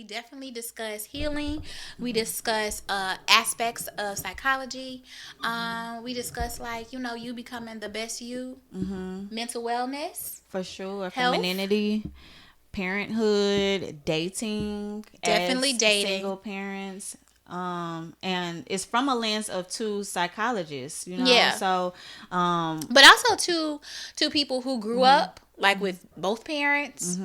we definitely discuss healing. We discuss aspects of psychology. We discuss you becoming the best you, mental wellness, For sure. health, Femininity, parenthood, dating definitely as dating. single parents. And it's from a lens of two psychologists, Yeah, So, but also two people who grew up with both parents,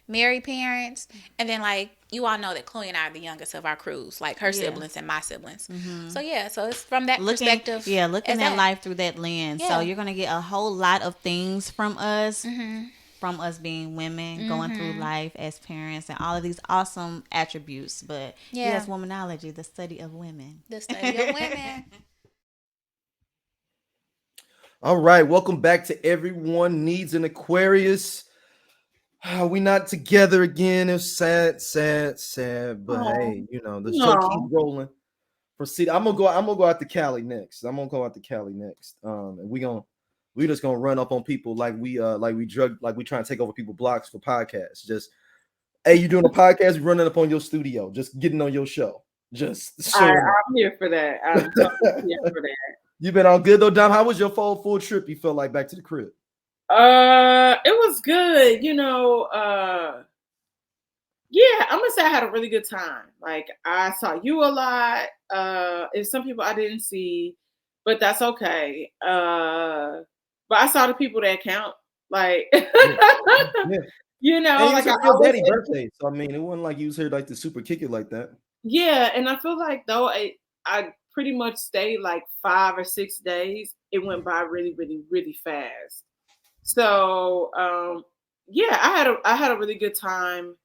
married parents, and then you all know that Chloe and I are the youngest of our crews, like her yeah. siblings and my siblings. So yeah, so it's from that looking perspective yeah as looking at that. life through that lens, so Yeah. you're gonna get a whole lot of things from us being women going through life as parents and all of these awesome attributes. But Yeah. yes, womanology, the study of women. The study of women. All right, welcome back to Everyone Needs an Aquarius. We not together again. It's sad, sad, sad. But Oh, hey, the show keeps no. rolling. Proceed. I'm gonna go out to Cali next. I'm gonna go out to Cali next. And we just gonna run up on people like we trying to take over people blocks for podcasts. Just hey, you doing a podcast? Running up on your studio, just getting on your show, just showing up. I'm here for that. I'm totally here for that. You been all good though, Dom? How was your full trip? You felt like back to the crib? It was good. Yeah, I'm gonna say I had a really good time. Like I saw you a lot. It's some people I didn't see, but that's okay. But I saw the people that count. Like, Yeah, yeah. And you was like here I for your always daddy birthday, so I mean, it wasn't like you was here like to super kick it like that. yeah, and I feel like though I pretty much stayed like 5 or 6 days. It went by really, really, really fast. So yeah, I had a really good time.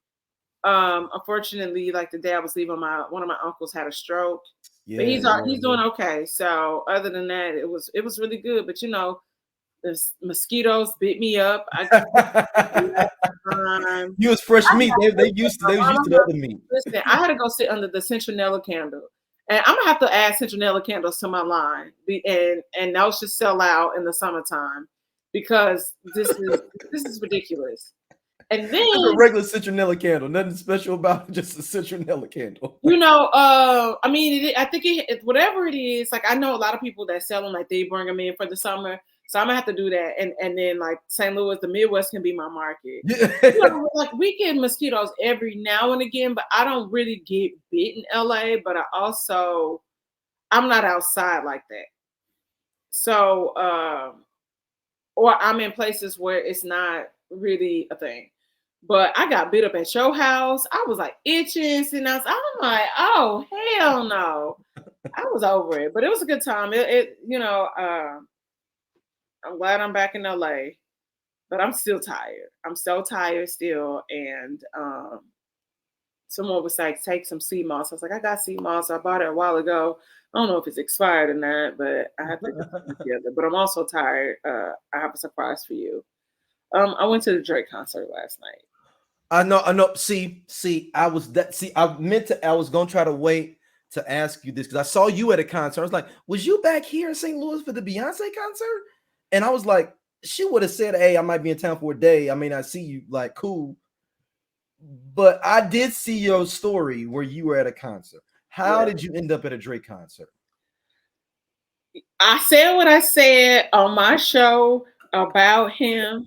Unfortunately, like the day I was leaving, one of my uncles had a stroke, but Yeah, yeah, he's yeah. doing okay. So other than that, it was really good. But the mosquitoes bit me up. I time. You was fresh I meat. had They was my used to mama, the other meat. listen, I had to go sit under the citronella candle. And I'm gonna have to add citronella candles to my line. And those should sell out in the summertime because this is ridiculous. And Just a then, regular citronella candle. Nothing special about it, just a citronella candle. I mean, I think whatever it is, like I know a lot of people that sell them, like they bring them in for the summer. So I'm gonna have to do that, and then like St. Louis, the Midwest can be my market. Yeah. Like we get mosquitoes every now and again, but I don't really get bit in LA. But I'm not outside like that. So, or I'm in places where it's not really a thing. But I got bit up at your house. I was like itching, sitting outside. I'm like, oh hell no. I was over it, but it was a good time. I'm glad I'm back in LA, but I'm still tired. I'm so tired still, and someone was like, take some sea moss. I was like, I got sea moss. I bought it a while ago. I don't know if it's expired or not, but I have to get it together. But I'm also tired. I have a surprise for you. I went to the Drake concert last night. I know. See, I was that. See, I meant to. I was gonna try to wait to ask you this because I saw you at a concert. I was like, was you back here in St. Louis for the Beyonce concert? And I was like, she would have said, hey, I might be in town for a day. I may not see you. Like, cool. But I did see your story where you were at a concert. How Yeah. did you end up at a Drake concert? I said what I said on my show about him,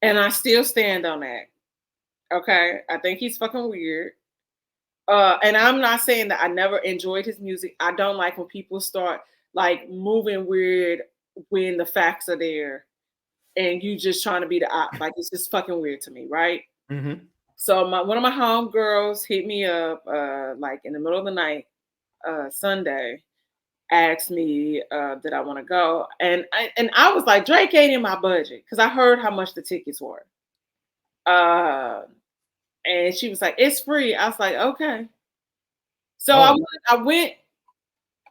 and I still stand on that. Okay, I think he's fucking weird. And I'm not saying that I never enjoyed his music. I don't like when people start like moving weird when the facts are there and you just trying to be the op. Like it's just fucking weird to me, right? Mm-hmm. So one of my homegirls hit me up like in the middle of the night, Sunday, asked me did I want to go, and I was like, Drake ain't in my budget because I heard how much the tickets were. Uh, and she was like, it's free. I was like, okay. So Oh, I went,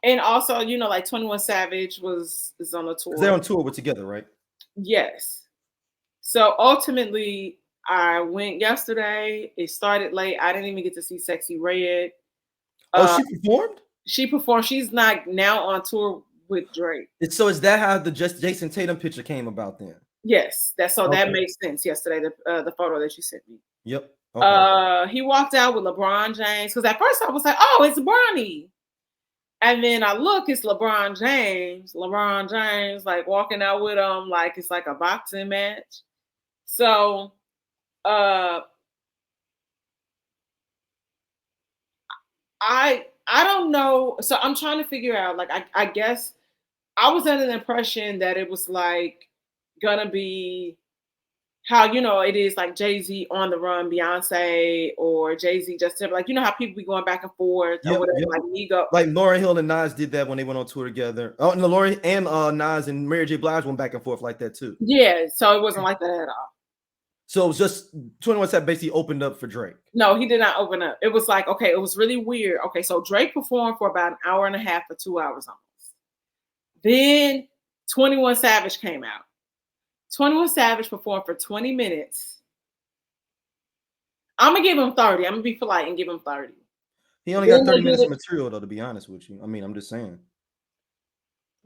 and also, like 21 Savage is on the they're tour. on tour with Together, right? Yes. So ultimately, I went yesterday. It started late. I didn't even get to see Sexy Red. Oh, Uh, she performed. she performed. She's not now on tour with Drake. So is that how the just Jason Tatum picture came about then? Yes, that Okay. makes sense. Yesterday, the photo that you sent me. Yep. Okay. He walked out with LeBron James because at first I was like, oh, it's Bronny. And then I look, it's LeBron James. LeBron James, like walking out with him, like it's like a boxing match. So, I don't know. So I'm trying to figure out. Like, I guess I was under the impression that it was like gonna be how it is like Jay-Z on the run, Beyonce, or Jay-Z Justin. Like how people be going back and forth or Yep, whatever. yep. Like Ego. Like Lauryn Hill and Nas did that when they went on tour together. Oh, and Lauryn and Nas and Mary J. Blige went back and forth like that too. Yeah. So it wasn't like that at all. So it was just 21 Savage basically opened up for Drake. No, he did not open up. It was like, okay, it was really weird. Okay, so Drake performed for about an hour and a half or 2 hours almost. Then 21 Savage came out. 21 Savage performed for 20 minutes. I'm going to give him 30. I'm going to be polite and give him 30. He only got 30 minutes of material, though, to be honest with you. I mean, I'm just saying.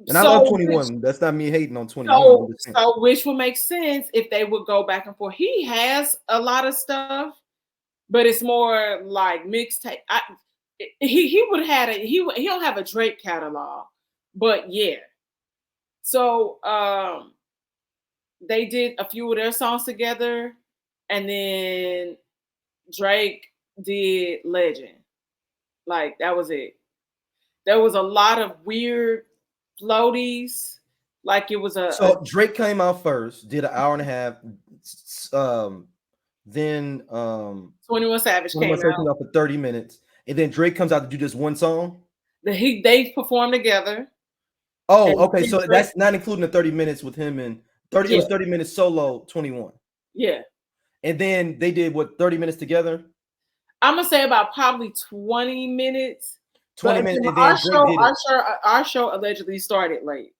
And I love 21. That's not me hating on 21. So which would make sense if they would go back and forth. He has a lot of stuff, but it's more like mixtape. He would have he don't have a Drake catalog, but yeah. So they did a few of their songs together, and then Drake did Legend. Like that was it. There was a lot of weird floaties. Like it was So Drake came out first, did an hour and a half. Then 21 Savage came out for 30 minutes, and then Drake comes out to do this one song. They performed together. Oh, okay. So that's not including the 30 minutes with him and 30. Yeah. It was 30 minutes solo 21. Yeah. And then they did what 30 minutes together. I'm gonna say about probably 20 minutes. 20 minutes. And our show allegedly started late.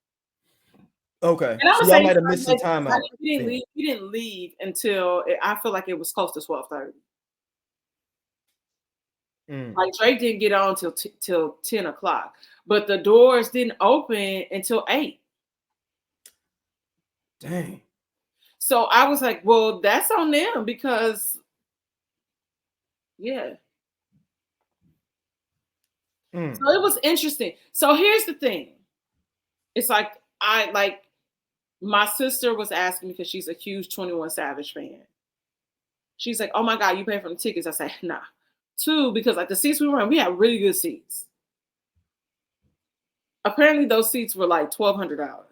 Okay. And so y'all might have missed the time out. We didn't leave until I feel like it was close to 12:30. Like Drake didn't get on till 10 o'clock, but the doors didn't open until 8. Dang. So I was like, well, that's on them because, yeah. So it was interesting. So here's the thing. It's like my sister was asking me because she's a huge 21 Savage fan. She's like, oh my God, you pay for the tickets? I said, nah. 2, because like the seats we were in, we had really good seats. Apparently those seats were like $1,200.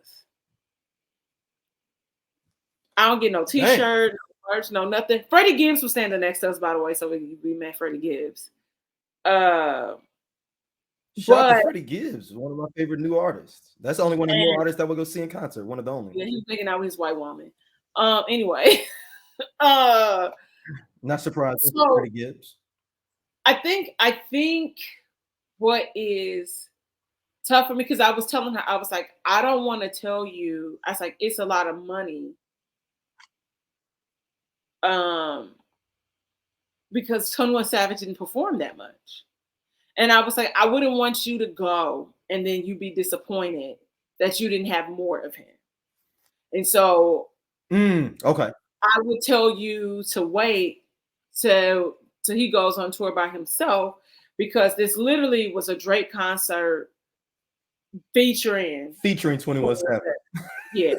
I don't get no t-shirt, no merch, no nothing. Freddie Gibbs was standing next to us, by the way, so we met Freddie Gibbs. Shout out to Freddie Gibbs, one of my favorite new artists. That's the only one of the new artists that we'll go see in concert. One of the only. Yeah, he's making out with his white woman. Anyway. Not surprised. So, Freddie Gibbs. I think what is tough for me, because I was telling her, I was like, I don't want to tell you. I was like, it's a lot of money. Because 21 Savage didn't perform that much. And I was like, I wouldn't want you to go and then you be disappointed that you didn't have more of him. And so okay. I would tell you to wait till he goes on tour by himself, because this literally was a Drake concert featuring 21 Savage. Yeah.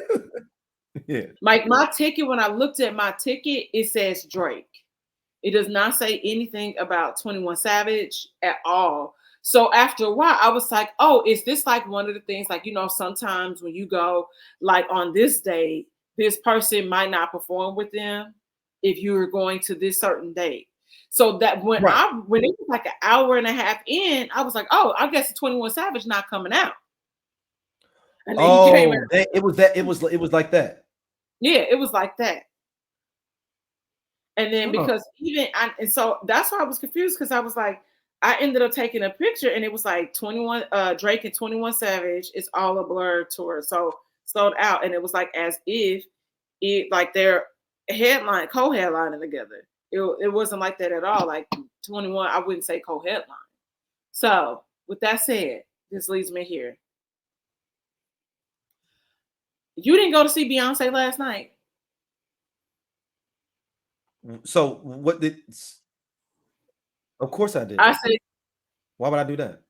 Yeah. Like my ticket, when I looked at my ticket, it says Drake. It does not say anything about 21 Savage at all. So after a while, I was like, oh, is this like one of the things, like, sometimes when you go like on this day, this person might not perform with them if you're going to this certain date. So that when it was like an hour and a half in, I was like, oh, I guess 21 Savage not coming out. And then he came out. It was like that. Yeah, it was like that. And then because and so that's why I was confused, because I was like, I ended up taking a picture and it was like 21 Drake and 21 Savage. It's all a blur tour. So sold out. And it was like as if it like they're co-headlining together. It wasn't like that at all. Like 21, I wouldn't say co-headline. So with that said, this leads me here. You didn't go to see Beyonce last night. So what did? Of course I did. I said Why would I do that?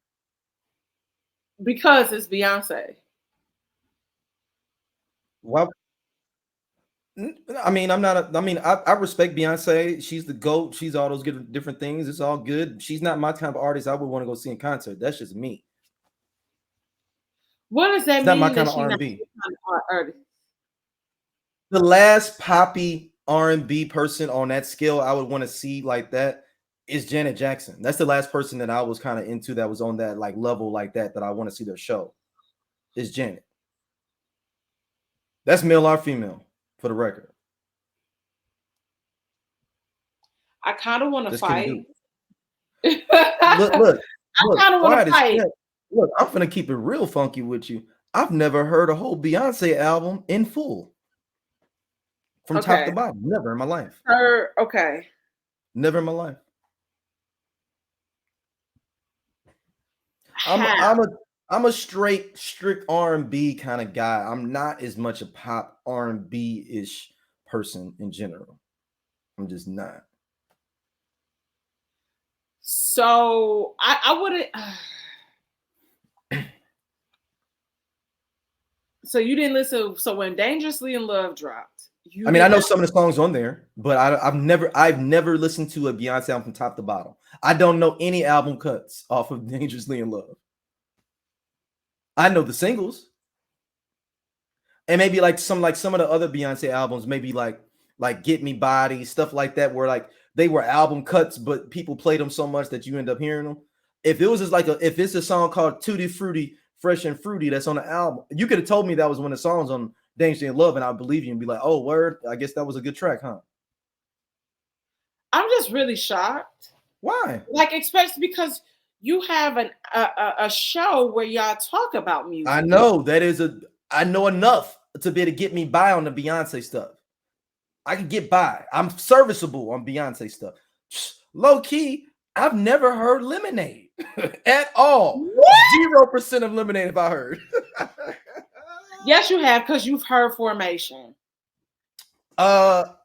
because it's Beyonce. Why? I mean, I'm not. I respect Beyonce. She's the GOAT. She's all those good different things. It's all good. She's not my kind of artist I would want to go see in concert. That's just me. What does that It's not my mean kind that of she's not R&B. your kind of artist? The last poppy R&B person on that scale I would want to see like that is Janet Jackson. That's the last person that I was kind of into that was on that like level like that I want to see their show. Is Janet. That's male or female, for the record. I kind of want to Just fight. look, I kind of want to fight. Look, I'm gonna keep it real funky with you. I've never heard a whole Beyonce album in full. From top to bottom. Never in my life. Okay. Never in my life. I'm a strict R&B kind of guy. I'm not as much a pop R&B-ish person in general. I'm just not. So I wouldn't. So you didn't listen. So when Dangerously in Love dropped, I mean, I know some of the songs on there, but I've never listened to a Beyonce album from top to bottom. I don't know any album cuts off of Dangerously in Love. I know the singles, and maybe like some of the other Beyonce albums, maybe like Get Me Body, stuff like that, where like they were album cuts, but people played them so much that you end up hearing them. If it was just like if it's a song called Tutti Frutti, Fresh and Fruity that's on the album, you could have told me that was one of the songs on Dangerously in Love, and I believe you and be like, oh, word, I guess that was a good track, huh? I'm just really shocked. Why? Like, especially because you have a show where y'all talk about music. I know I know enough to be able to get me by on the Beyonce stuff. I can get by. I'm serviceable on Beyonce stuff. Low key, I've never heard Lemonade at all. What? 0% of Lemonade have I heard. Yes, you have, because you've heard Formation. I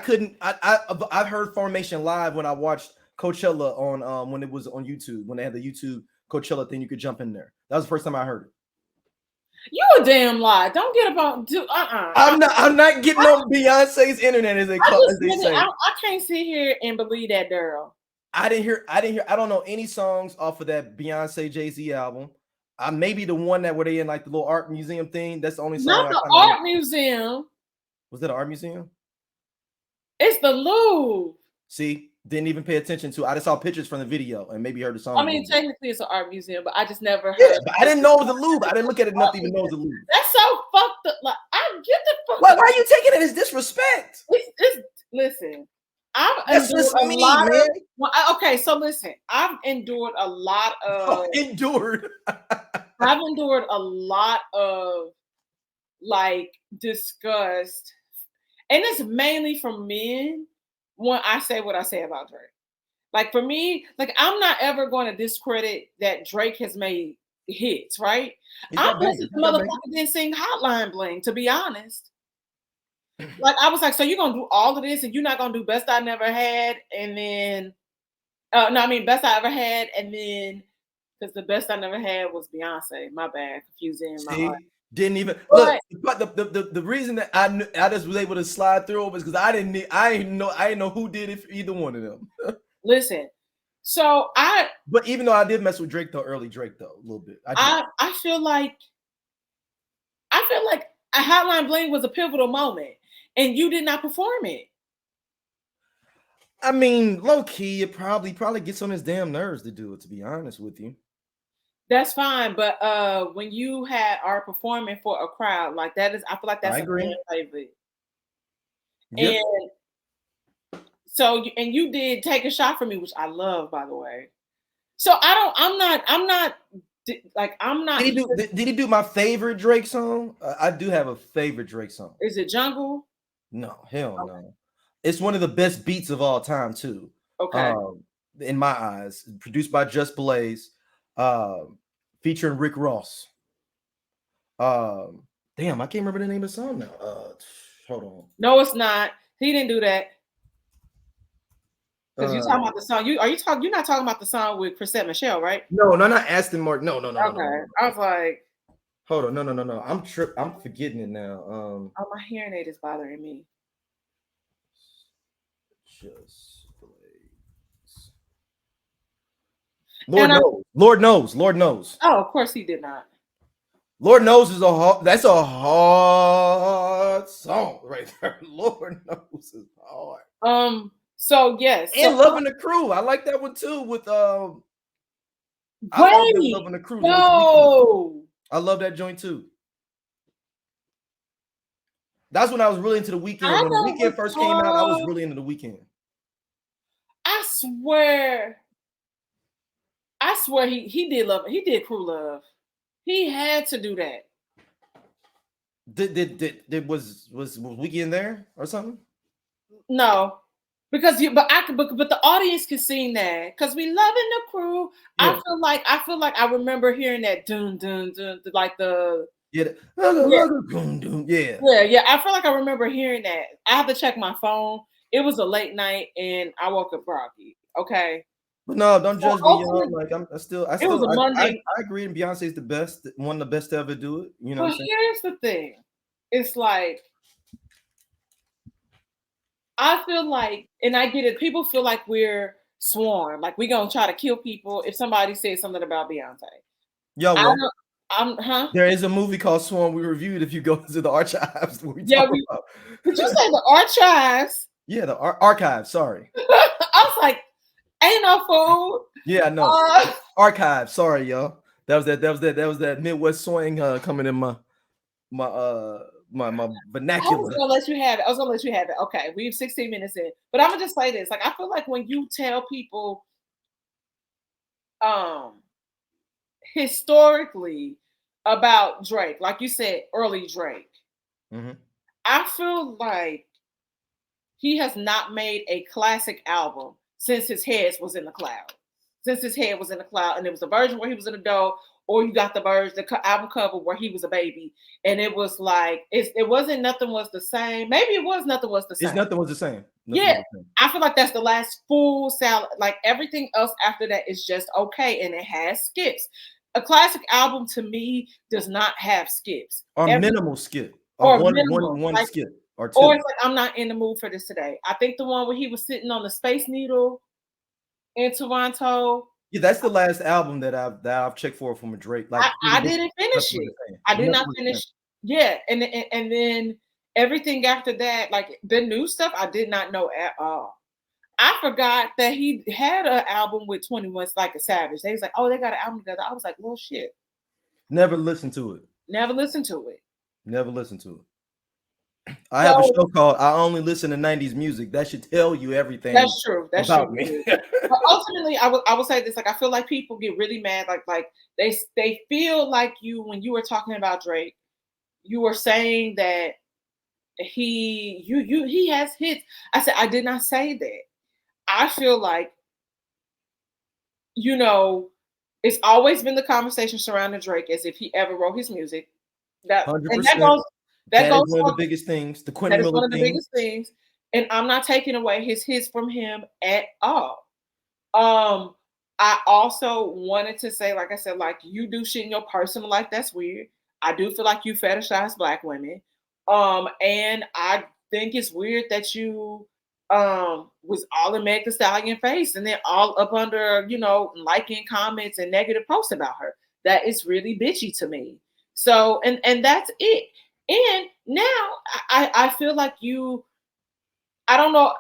couldn't. I've heard Formation live when I watched Coachella on when it was on YouTube, when they had the YouTube Coachella thing. You could jump in there. That was the first time I heard it. You a damn lie. Don't get about I'm not getting on Beyonce's internet as they say. I can't sit here and believe that, Daryl. I don't know any songs off of that Beyonce Jay-Z album. Maybe the one that where they in like the little art museum thing. That's the only song. Not the art museum. Was that an art museum? It's the Louvre. See, didn't even pay attention to. I just saw pictures from the video and maybe heard the song. I mean, technically it's an art museum, but I just never heard. Yeah, but I didn't know it was the Louvre. I didn't look at it enough to even know it was the Louvre. That's so fucked up. Like, I get the fuck. Why are you taking it as disrespect? Listen. I've endured a lot of. Okay, so listen. I've endured a lot of. I've endured a lot of like disgust, and it's mainly from men when I say what I say about Drake. Like for me, like I'm not ever going to discredit that Drake has made hits, right? I'm blessed the motherfucker didn't sing Hotline Bling, to be honest. Like I was like, so you're gonna do all of this and you're not gonna do Best I Never Had, and then Best I Ever Had, and then because the Best I Never Had was Beyonce. My bad, confusing my heart. Didn't even look. But the reason that I just was able to slide through was because I didn't know who did it for either one of them. Listen, so but even though I did mess with Drake though, early Drake though, a little bit. I feel like a Hotline Bling was a pivotal moment. And you did not perform it. I mean, low key, it probably gets on his damn nerves to do it, to be honest with you. That's fine, but when you are performing for a crowd like that, I feel like that's a fan favorite. Yep. And so, and you did Take a Shot for Me, which I love, by the way. So I'm not. Did he do my favorite Drake song? I do have a favorite Drake song. Is it Jungle? No, hell no. It's one of the best beats of all time, too. Okay. In my eyes, produced by Just Blaze, featuring Rick Ross. Damn, I can't remember the name of the song now. Hold on. No, it's not. He didn't do that. Because you talking about the song. You're not talking about the song with Chrisette Michelle, right? No, not Aston Martin. No. Okay. I was like, hold on, no. I'm forgetting it now. Oh, my hearing aid is bothering me. Just Lord knows. Oh, of course he did not. Lord knows is that's a hard song right there. Lord knows is hard. So yes, and Loving the Crew. I like that one too. With Loving the Crew. No, I love that joint too. That's when I was really into the Weeknd. When the Weeknd first came out, I was really into the Weeknd. I swear he did love. He did Crew Love. He had to do that. Was Weeknd there or something? No, because but the audience can sing that because we Loving the Crew. Yeah. I feel like I remember hearing that dun dun dun like the yeah. I feel like I remember hearing that. I have to check my phone. It was a late night and I woke up groggy. Okay. But no, don't judge me, y'all. Like I agree. Beyonce is the best, one of the best to ever do it. You know. But here's the thing: it's like I feel like, and I get it. People feel like we're sworn, like we gonna try to kill people if somebody says something about Beyonce. There is a movie called Sworn we reviewed. If you go to the archives, did you say the archives? Yeah, the archives. Sorry, I was like. Ain't no food. Yeah, no. Archive. Sorry, y'all. That was that Midwest swing coming in my vernacular. I was gonna let you have it. Okay, we have 16 minutes in, but I'm gonna just say this: like, I feel like when you tell people, historically about Drake, like you said, early Drake, I feel like he has not made a classic album since his head was in the cloud. And it was a version where he was an adult, or you got the album cover where he was a baby, and it was like it wasn't Nothing Was the Same. Maybe it was Nothing Was the Same. Nothing Was the Same. I feel like that's the last full salad. Like everything else after that is just okay, and it has skips. A classic album to me does not have skips or minimal skip or one skip. Or it's like, I'm not in the mood for this today. I think the one where he was sitting on the Space Needle in Toronto. Yeah, that's the last album that I've checked for from a Drake. Like I didn't finish it. I did not finish. Yeah, and then everything after that, like the new stuff, I did not know at all. I forgot that he had an album with 21 Like a Savage. They was like, oh, they got an album together. I was like, well, shit. Never listened to it. I have a show called I Only Listen to 90s Music. That should tell you everything. That's true. About me. But ultimately, I will say this: like, I feel like people get really mad. Like they feel like when you were talking about Drake, you were saying that he has hits. I said I did not say that. I feel like it's always been the conversation surrounding Drake as if he ever wrote his music. 100%. That is one of the biggest things. That is one of the biggest things, and I'm not taking away his hits from him at all. I also wanted to say, like I said, like you do shit in your personal life that's weird. I do feel like you fetishize Black women, and I think it's weird that you was all in Meg Thee Stallion face, and then all up under liking comments and negative posts about her. That is really bitchy to me. So, and that's it. And now I feel like I don't know.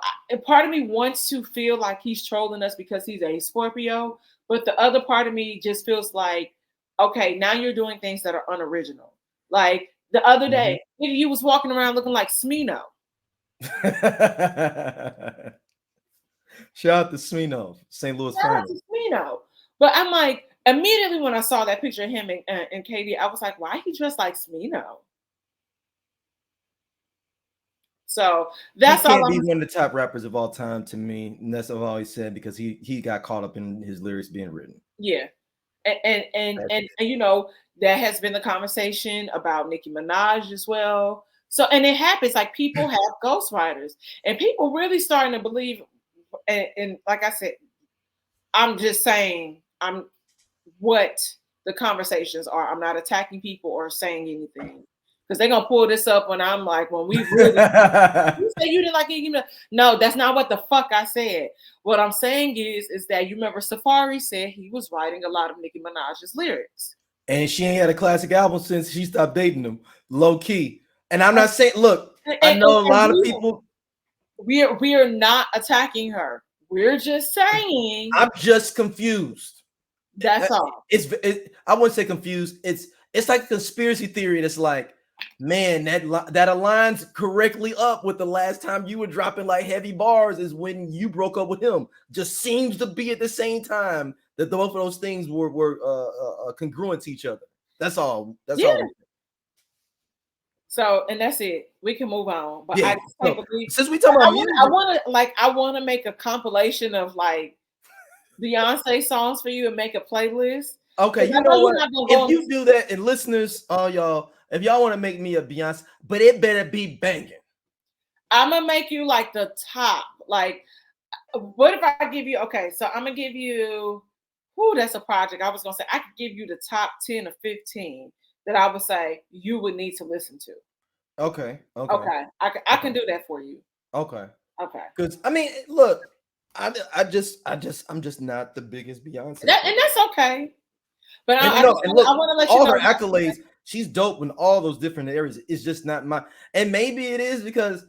Part of me wants to feel like he's trolling us because he's a Scorpio, but the other part of me just feels like, okay, now you're doing things that are unoriginal. Like the other day, you was walking around looking like Smino. Shout out to Smino, St. Louis. Shout out to Smino. But I'm like, immediately when I saw that picture of him and Katie, I was like, why he dressed like Smino? So that's all. He can't be one of the top rappers of all time to me, and that's what I've always said because he got caught up in his lyrics being written. Yeah, and that has been the conversation about Nicki Minaj as well. So, and it happens like people have ghostwriters, and people really starting to believe and like I said, I'm just saying what the conversations are. I'm not attacking people or saying anything because they're gonna pull this up when I'm like, when we really you say you didn't like it. No, that's not what the fuck I said. What I'm saying is that you remember Safari said he was writing a lot of Nicki Minaj's lyrics. And she ain't had a classic album since she stopped dating him, low key. And I'm not saying, look, I know a lot of people. We are not attacking her. We're just saying. I'm just confused. That's all. I wouldn't say confused. It's like a conspiracy theory. That's like, man, that aligns correctly up with the last time you were dropping like heavy bars is when you broke up with him. Just seems to be at the same time that both of those things were congruent to each other. That's all. That's all. So, and that's it. We can move on. But I just can't believe, since we talking about music, I want to make a compilation of like Beyonce songs for you and make a playlist. Okay, you know what? If you do that, and listeners, y'all, if y'all want to make me a Beyonce, but it better be banging. I'm gonna make you like the top. Like, what if I give you? Okay, so I'm gonna give you. Whoo, that's a project. I was gonna say I could give you the top 10 or 15 that I would say you would need to listen to. Okay. I can do that for you. Okay. Because I mean, look, I'm just not the biggest Beyonce. And that's okay. But I want to let you all know her accolades. She's dope in all those different areas. It's just not my. And maybe it is because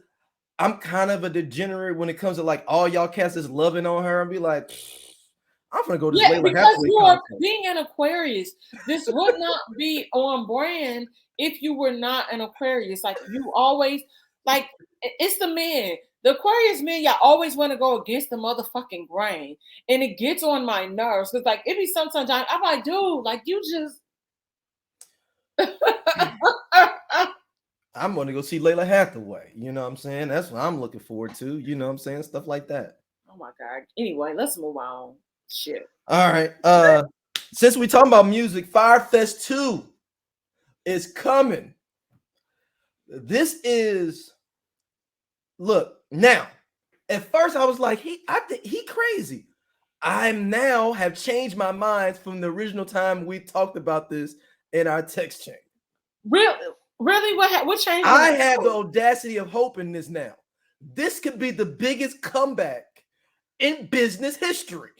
I'm kind of a degenerate when it comes to like all y'all cats is loving on her and be like, I'm gonna go to this Layla Hathaway concert. Being an Aquarius, this would not be on brand if you were not an Aquarius. Like you always, like it's the men. The Aquarius men, y'all always want to go against the motherfucking grain. And it gets on my nerves. Because like it be sometimes I'm like, dude, like you just I'm gonna go see Layla Hathaway. You know what I'm saying? That's what I'm looking forward to. You know what I'm saying? Stuff like that. Oh my God. Anyway, let's move on. Shit. All right. Since we talking about music, Fyre Fest 2 is coming. This is look now. At first, I was like, I think he crazy. I now have changed my mind from the original time we talked about this in our text chain. Really? What changed? I have the audacity of hoping this now. This could be the biggest comeback in business history.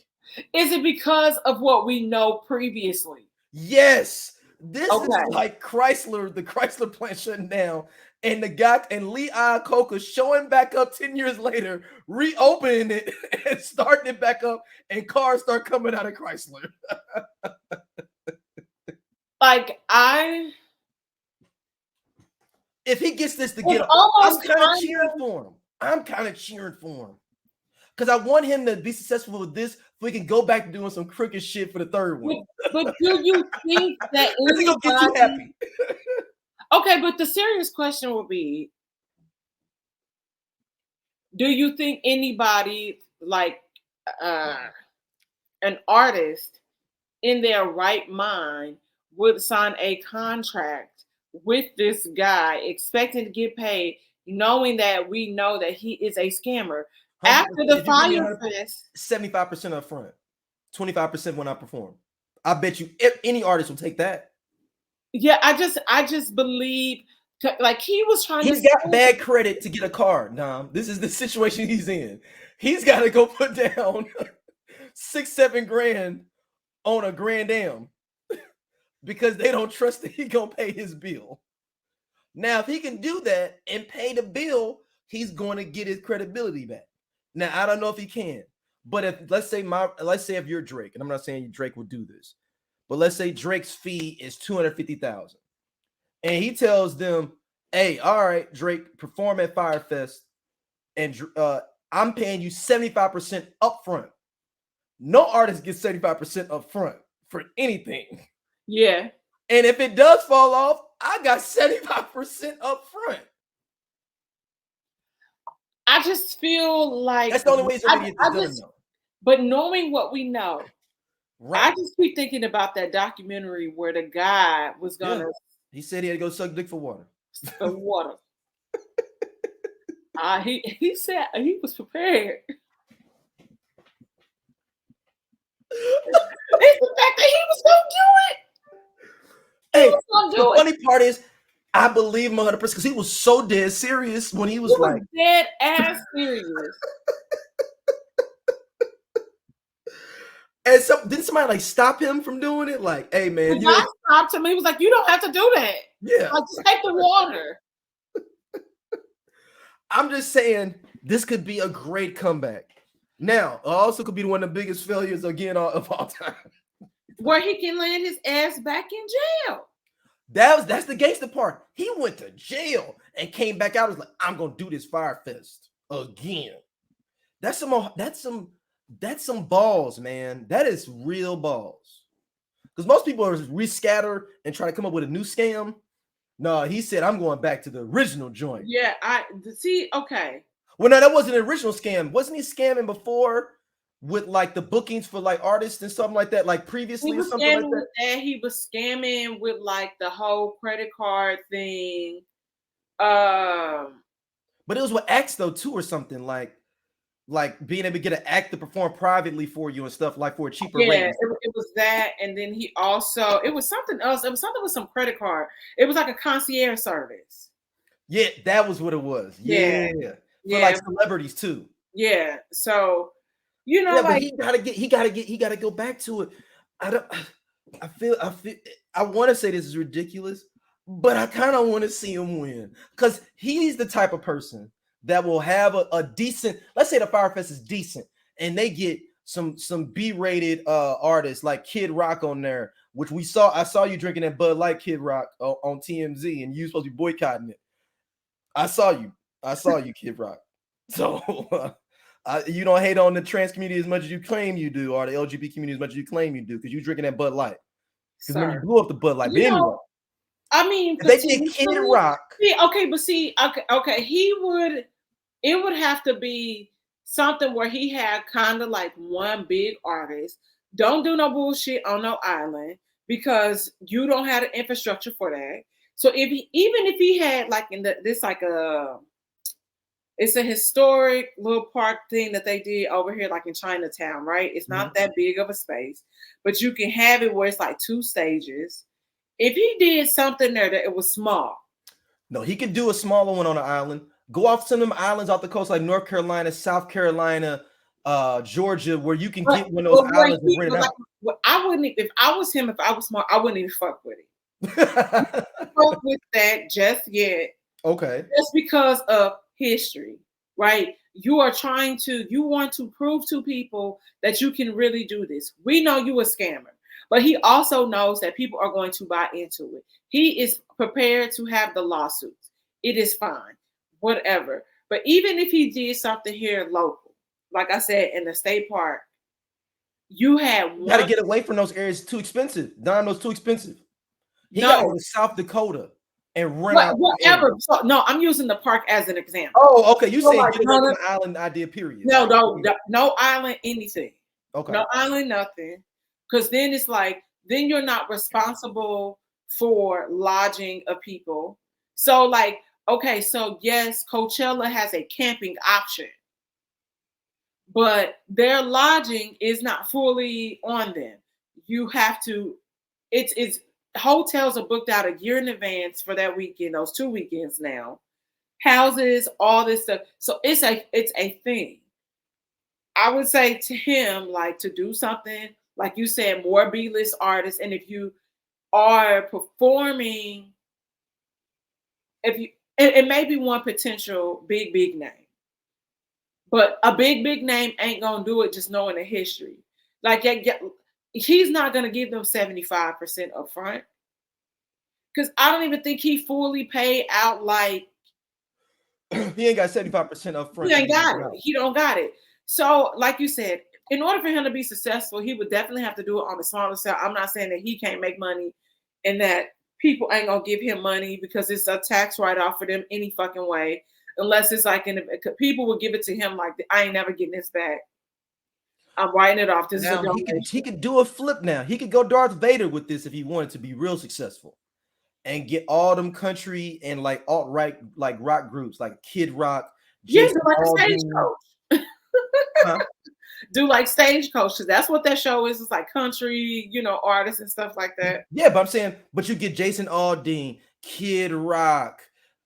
Is it because of what we know previously? Yes. This is like Chrysler, the Chrysler plant shutting down, and the guy and Lee Iacocca showing back up 10 years later, reopening it and starting it back up, and cars start coming out of Chrysler. If he gets this together, I'm kind of cheering for him. Because I want him to be successful with this, so we can go back to doing some crooked shit for the third one. But do you think that anybody... gonna get you happy? Okay, but the serious question will be: do you think anybody like an artist in their right mind would sign a contract with this guy, expecting to get paid, knowing that we know that he is a scammer? After the Fyre Fest, 75% up front, 25% when I perform. I bet you any artist will take that. Yeah, I just believe like he was trying. He's got bad credit to get a car. Nah, this is the situation he's in. He's got to go put down $6-7 grand on a Grand Am because they don't trust that he gonna pay his bill. Now, if he can do that and pay the bill, he's going to get his credibility back. Now, I don't know if he can, but if let's say if you're Drake, and I'm not saying Drake would do this, but let's say Drake's fee is $250,000, and he tells them, "Hey, all right, Drake, perform at Fyre Fest, and I'm paying you 75% upfront." No artist gets 75% upfront for anything. Yeah, and if it does fall off, I got 75% upfront. I just feel like that's the only way somebody gets this done. But knowing what we know, right. I just keep thinking about that documentary where the guy was gonna. He said he had to go suck dick for water. For water. He said he was prepared. It's the fact that he was gonna do it. Hey, gonna the do it. funny part is, I believe him 100% because he was so dead serious when he was He was like, dead ass serious. and didn't somebody like stop him from doing it? Like, hey man, The guy stopped him. He was like, "You don't have to do that. yeah. Like, just take the water." I'm just saying this could be a great comeback. Now, also could be one of the biggest failures again of all time. Where he can land his ass back in jail. That's the gangster part. He went to jail and came back out. Was like, I'm gonna do this Fyre Fest again. That's some balls, man. That is real balls. Because most people are rescatter and try to come up with a new scam. No, he said, I'm going back to the original joint. Yeah, okay. Well, no, that wasn't an original scam. Wasn't he scamming before with like the bookings for like artists and something like that, like previously He or was something like scamming that? with that. He was scamming with like the whole credit card thing. But it was with acts though too, or something like being able to get an act to perform privately for you and stuff like for a cheaper rate. Yeah, it was that, and then he also it was something else. It was something with some credit card. It was like a concierge service. Yeah, that was what it was. Yeah. For like celebrities too. Yeah. So, you know, but he gotta go back to it. I want to say this is ridiculous, but I kind of want to see him win because he's the type of person that will have a decent, let's say the Fyre Fest is decent and they get some B-rated artists like Kid Rock on there, which I saw you drinking that Bud Light, Kid Rock, on TMZ, and you supposed to be boycotting it. I saw you, Kid Rock. So you don't hate on the trans community as much as you claim you do, or the LGBT community as much as you claim you do, because you're drinking that Bud Light. Because when you blew up the Bud Light, but anyway, I mean, if they did Kid Rock. It would have to be something where he had kind of like one big artist. Don't do no bullshit on no island because you don't have the infrastructure for that. So even if he had like it's a historic little park thing that they did over here, like in Chinatown, right? It's not that big of a space, but you can have it where it's like 2 stages. If he did something there that it was small. No, he could do a smaller one on an island. Go off some of them islands off the coast, like North Carolina, South Carolina, Georgia, where you can get one of those islands and rent it out. I wouldn't, if I was him, if I was smart, I wouldn't even fuck with it. Fuck with that just yet. Okay. Just because of history, right? You want to prove to people that you can really do this. We know you a scammer, but he also knows that people are going to buy into it. He is prepared to have the lawsuits. It is fine, whatever. But even if he did something here local, like I said, in the state park, you got to get away from those areas. Too expensive. Domino's too expensive. He got to go to South Dakota and rent out whatever. So, no, I'm using the park as an example. Oh, okay. You saying get away from the island idea, period. No island anything. Okay. No island nothing. Because then it's like, then you're not responsible for lodging of people. So like, okay, so yes, Coachella has a camping option, but their lodging is not fully on them. You have to, it's hotels are booked out a year in advance for that weekend, those 2 weekends now. Houses, all this stuff. So it's a thing. I would say to him, like, to do something, like you said, more B-list artists. And if you are performing, it may be one potential big name. But a big name ain't gonna do it just knowing the history. Like, he's not gonna give them 75% upfront. Because I don't even think he fully paid out, like, he ain't got 75% upfront. He ain't got it. He don't got it. So, like you said, in order for him to be successful, he would definitely have to do it on the smaller scale. I'm not saying that he can't make money and that people ain't gonna give him money because it's a tax write-off for them any fucking way. Unless it's like, people will give it to him like, I ain't never getting this back. I'm writing it off. Now, he could do a flip now. He could go Darth Vader with this if he wanted to be real successful. And get all them country and like alt-right like rock groups like Kid Rock. Yes, like a stagecoach. do like Stagecoach, because that's what that show is. It's like country, artists and stuff like that. Yeah, but I'm saying, but you get Jason Aldean, Kid Rock,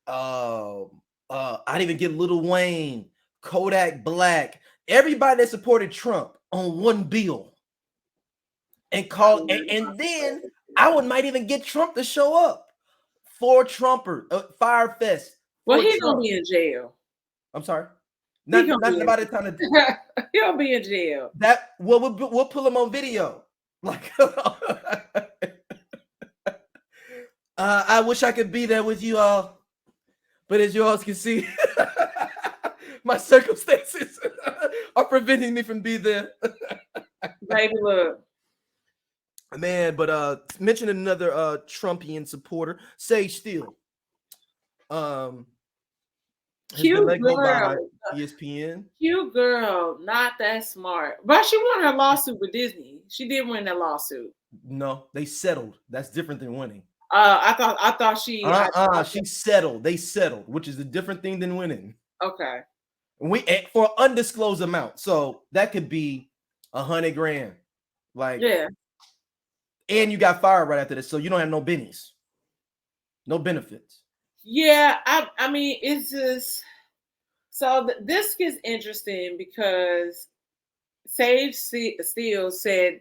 I'd even get Lil Wayne, Kodak Black, everybody that supported Trump on one bill, and then I might even get Trump to show up for Fyre Fest. Well, he's gonna be in jail. I'm sorry. Not by the time he'll be in jail. We'll pull him on video. Like, I wish I could be there with you all, but as you all can see, my circumstances are preventing me from being there. Baby, look. Man, but mention another Trumpian supporter, Sage Steele. Cute girl. ESPN. Cute girl, not that smart. But she won her lawsuit with Disney. She did win that lawsuit. No, they settled. That's different than winning. I thought she. She settled. They settled, which is a different thing than winning. Okay. For an undisclosed amount, so that could be $100,000. Like, yeah. And you got fired right after this, so you don't have no bennies, no benefits. Yeah, I mean, it's just so this gets interesting because Sage Steele said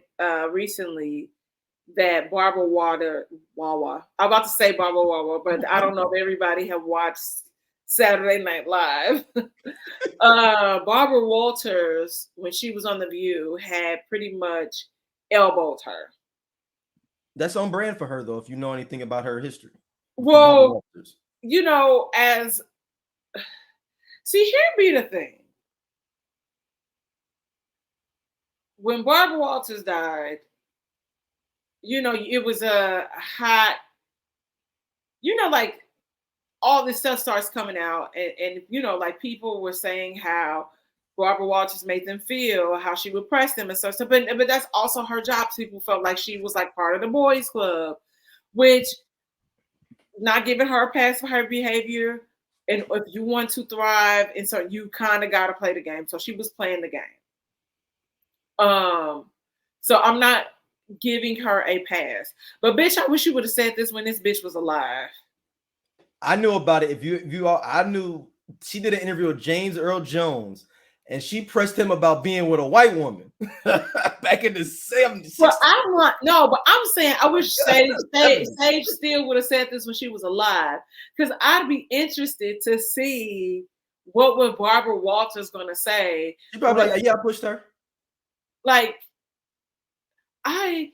recently that Barbara Wawa. I'm about to say Barbara Wawa, but I don't know if everybody have watched Saturday Night Live. Barbara Walters, when she was on The View, had pretty much elbowed her. That's on brand for her, though, if you know anything about her history. Well, see, here be the thing. When Barbara Walters died, it was a hot, like all this stuff starts coming out and like people were saying how Barbara Walters made them feel, how she would press them and stuff. But that's also her job. People felt like she was like part of the boys club, which not giving her a pass for her behavior. And if you want to thrive, and so you kind of got to play the game. So she was playing the game. So I'm not giving her a pass. But bitch, I wish you would have said this when this bitch was alive. I knew about it. I knew she did an interview with James Earl Jones, and she pressed him about being with a white woman back in the 70s. Well, but I'm saying I wish Sage Steele would have said this when she was alive, because I'd be interested to see what would Barbara Walters gonna say. She probably like, yeah, I pushed her. Like, as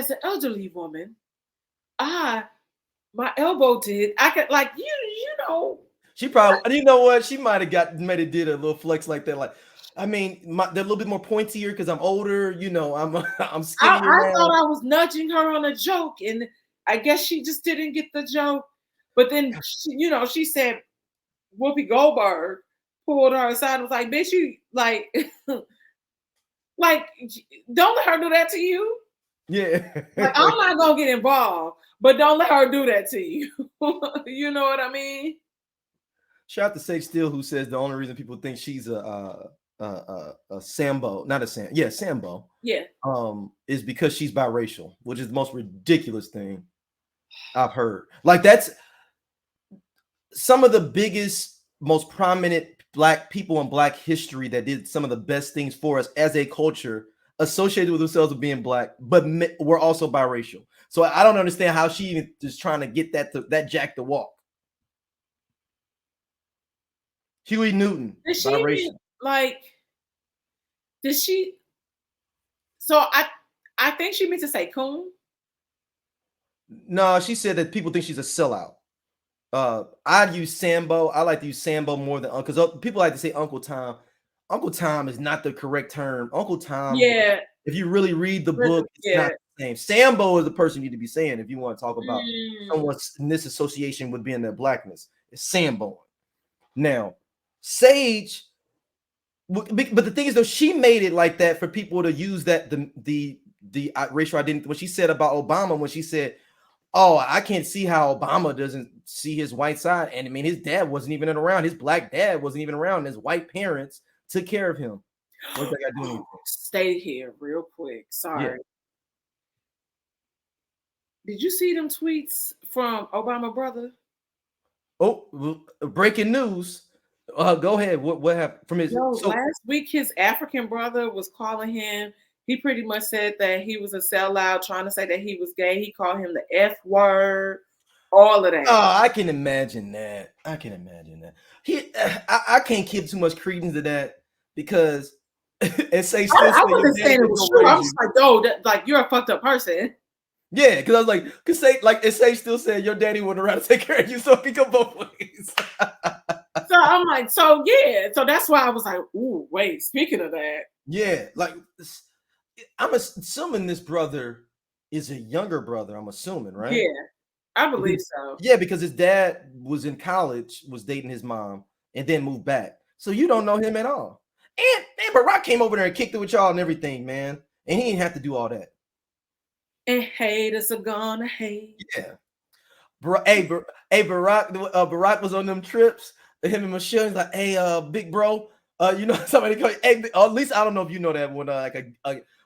an elderly woman, my elbow did. I could like She probably, you know what? She might have did a little flex like that. Like, I mean, they're a little bit more pointier because I'm older. I'm skinnier. I thought I was nudging her on a joke, and I guess she just didn't get the joke. But then, she said, Whoopi Goldberg pulled her aside and was like, "Bitch, you like, like, don't let her do that to you." Yeah. Like, I'm not gonna get involved, but don't let her do that to you. You know what I mean? Shout out to Sage Steele, who says the only reason people think she's a Sambo, not a Sam, yeah, Sambo, yeah, is because she's biracial, which is the most ridiculous thing I've heard. Like, that's some of the biggest, most prominent Black people in Black history that did some of the best things for us as a culture, associated with themselves with being Black, but we're also biracial. So I don't understand how she even is trying to get that jack to walk. Huey Newton. Did she? So I think she meant to say coon. No, she said that people think she's a sellout. I'd use Sambo. I like to use Sambo more than because people like to say Uncle Tom. Uncle Tom is not the correct term. Uncle Tom. Yeah. If you really read the book, it's not the same. Sambo is the person you need to be saying if you want to talk about someone's in this association with being their Blackness. It's Sambo. Now, Sage, but the thing is, though, she made it like that for people to use that the racial identity. When she said about Obama, when she said, "Oh, I can't see how Obama doesn't see his white side," and I mean, his dad wasn't even around. His Black dad wasn't even around. His white parents took care of him. What they got doing? Stay here real quick. Sorry. Yeah. Did you see them tweets from Obama brother? Oh, breaking news. Go ahead. What happened from his? No, So last week his African brother was calling him. He pretty much said that he was a sellout, trying to say that he was gay. He called him the F word, all of that. I can imagine that. I can't give too much credence to that because and say still I wasn't saying it was true. I was like, "Yo, like you're a fucked up person." Yeah, because I was like, because say like it say still said your daddy went around to take care of you, so it can go both ways. So I'm like, so yeah, so that's why I was like, ooh, wait. Speaking of that, yeah, like I'm assuming this brother is a younger brother. I'm assuming, right? Yeah, I believe so. Yeah, because his dad was in college, was dating his mom, and then moved back. So you don't know him at all. And Barack came over there and kicked it with y'all and everything, man. And he didn't have to do all that. And haters are gonna hate. Yeah. Barack was on them trips. Him and Michelle, he's like, hey, big bro, you know somebody call you, hey, at least I don't know if you know that when like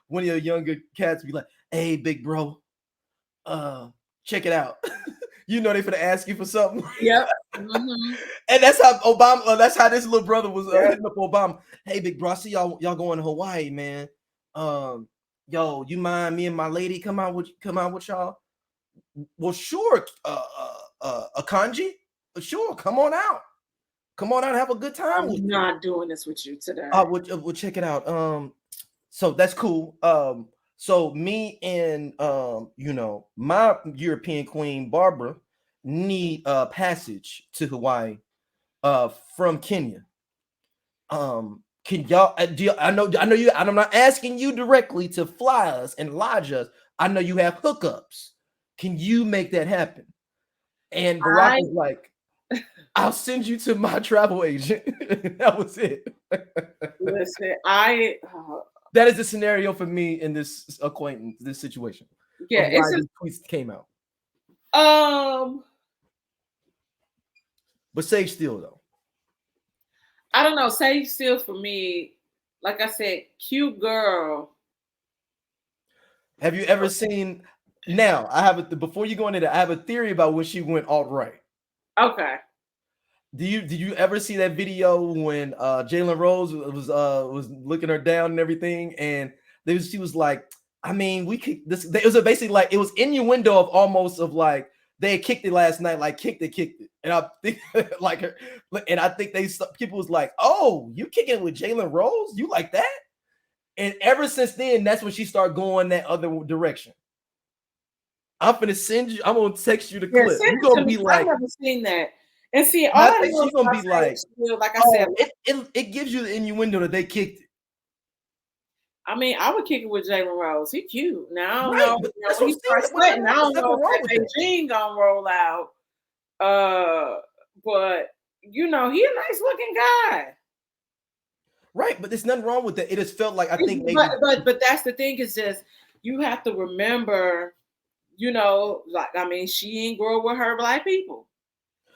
one of your younger cats be like, hey, big bro, check it out. You know they finna ask you for something. Yep. Mm-hmm. And that's how Obama. That's how this little brother was hitting up Obama. Hey, big bro, I see y'all going to Hawaii, man. Yo, you mind me and my lady come out with y'all? Well, sure, Akanji, sure, come on out, and have a good time. I'm not doing this with you today. We'll check it out. So that's cool. So me and you know, my European queen Barbara need a passage to Hawaii from Kenya. Can y'all I know you, and I'm not asking you directly to fly us and lodge us. I know you have hookups. Can you make that happen? And Barack was like, I'll send you to my travel agent. That was it. Listen, that is the scenario for me in this acquaintance, this situation. Yeah, it's just tweets came out. But Sage Steele though. I don't know. Sage Steele for me, like I said, cute girl. Have you ever seen? Now I have before you go into that, I have a theory about when she went alt-right. Okay. Did you ever see that video when Jalen Rose was looking her down and everything, and she was like, I mean, we could this. It was basically like it was innuendo of almost of like they had kicked it last night, like kicked it, and I think like her, and I think people was like, oh, you kicking it with Jalen Rose, you like that? And ever since then, that's when she started going that other direction. I'm gonna send you. I'm gonna text you the clip. You're gonna be like, I've never seen that. And see, all I I think know she's gonna be like, I said, it gives you the innuendo that they kicked it. I mean, I would kick it with Jalen Rose. He cute. Now I don't know. When he starts sweating, I don't know if that Beijing gonna roll out. But you know, he a nice looking guy. Right, but there's nothing wrong with that. It just felt like I think maybe, but that's the thing, is just you have to remember, you know, like I mean, she ain't grow with her black people.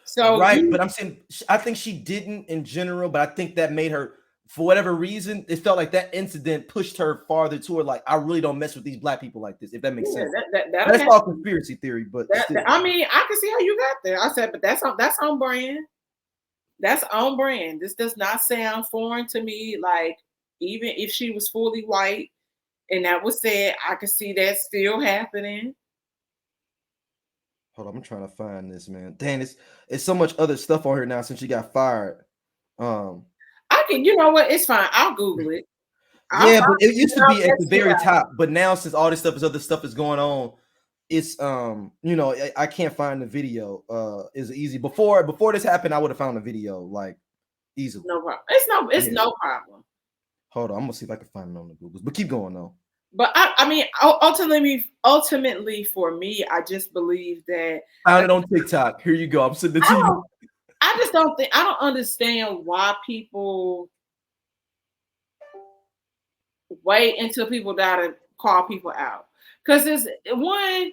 So right, but I'm saying I think she didn't in general, but I think that made her, for whatever reason, it felt like that incident pushed her farther toward like, I really don't mess with these black people like this, if that makes sense. That's all conspiracy theory, but I mean, I can see how you got there. I said, but that's on brand. That's on brand. This does not sound foreign to me. Like, even if she was fully white and that was said, I could see that still happening. Hold on, I'm trying to find this, man. Dang, it's so much other stuff on here now since she got fired. I can, you know what? It's fine. I'll Google it. But it used to be at the very top. But now, since all this other stuff is going on, it's you know, I can't find the video. Is easy. Before this happened, I would have found the video like easily. No problem. It's no problem. Hold on, I'm gonna see if I can find it on the Googles. But keep going though. But I mean, ultimately for me, I just believe that. Found it on TikTok. Here you go. I'm sending it to you. I don't understand why people wait until people die to call people out. Because it's one, I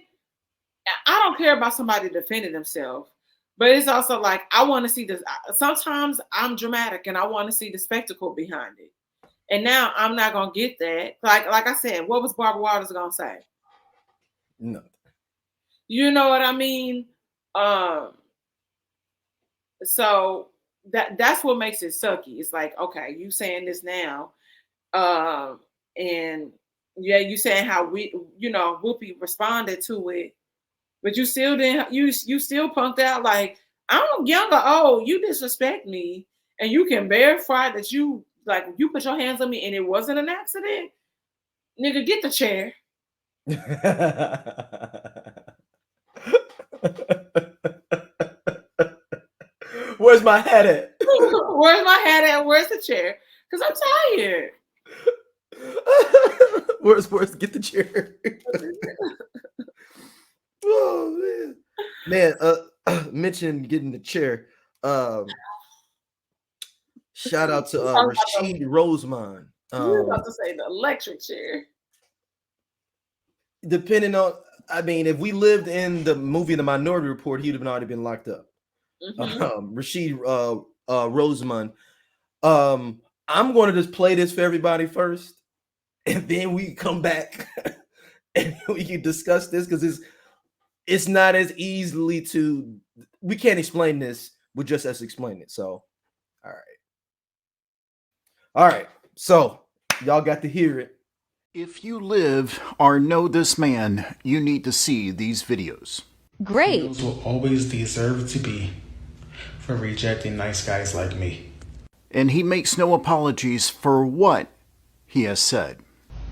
don't care about somebody defending themselves, but it's also like, I want to see this. Sometimes I'm dramatic and I want to see the spectacle behind it. And now I'm not gonna get that. Like I said, what was Barbara Walters gonna say? No. You know what I mean? So that's what makes it sucky. It's like, okay, you saying this now, and yeah, you saying how Whoopi responded to it, but you still didn't. You still punked out like, I'm young or old. You disrespect me, and you can verify that you put your hands on me and it wasn't an accident. Nigga, get the chair. Where's my hat at? Where's my hat at? Where's the chair? Because I'm tired. Where's get the chair? Oh man. Mention getting the chair. Shout out to Rasheid Rosemond. You were about to say the electric chair. Depending on, I mean, if we lived in the movie The Minority Report, he'd have already been locked up. Rasheid Rosemond. I'm going to just play this for everybody first, and then we come back and we can discuss this because it's not as easily to, we can't explain this with just us explaining it. So, all right. So y'all got to hear it. If you live or know this man, you need to see these videos. Great. Females will always deserve to be for rejecting nice guys like me. And he makes no apologies for what he has said.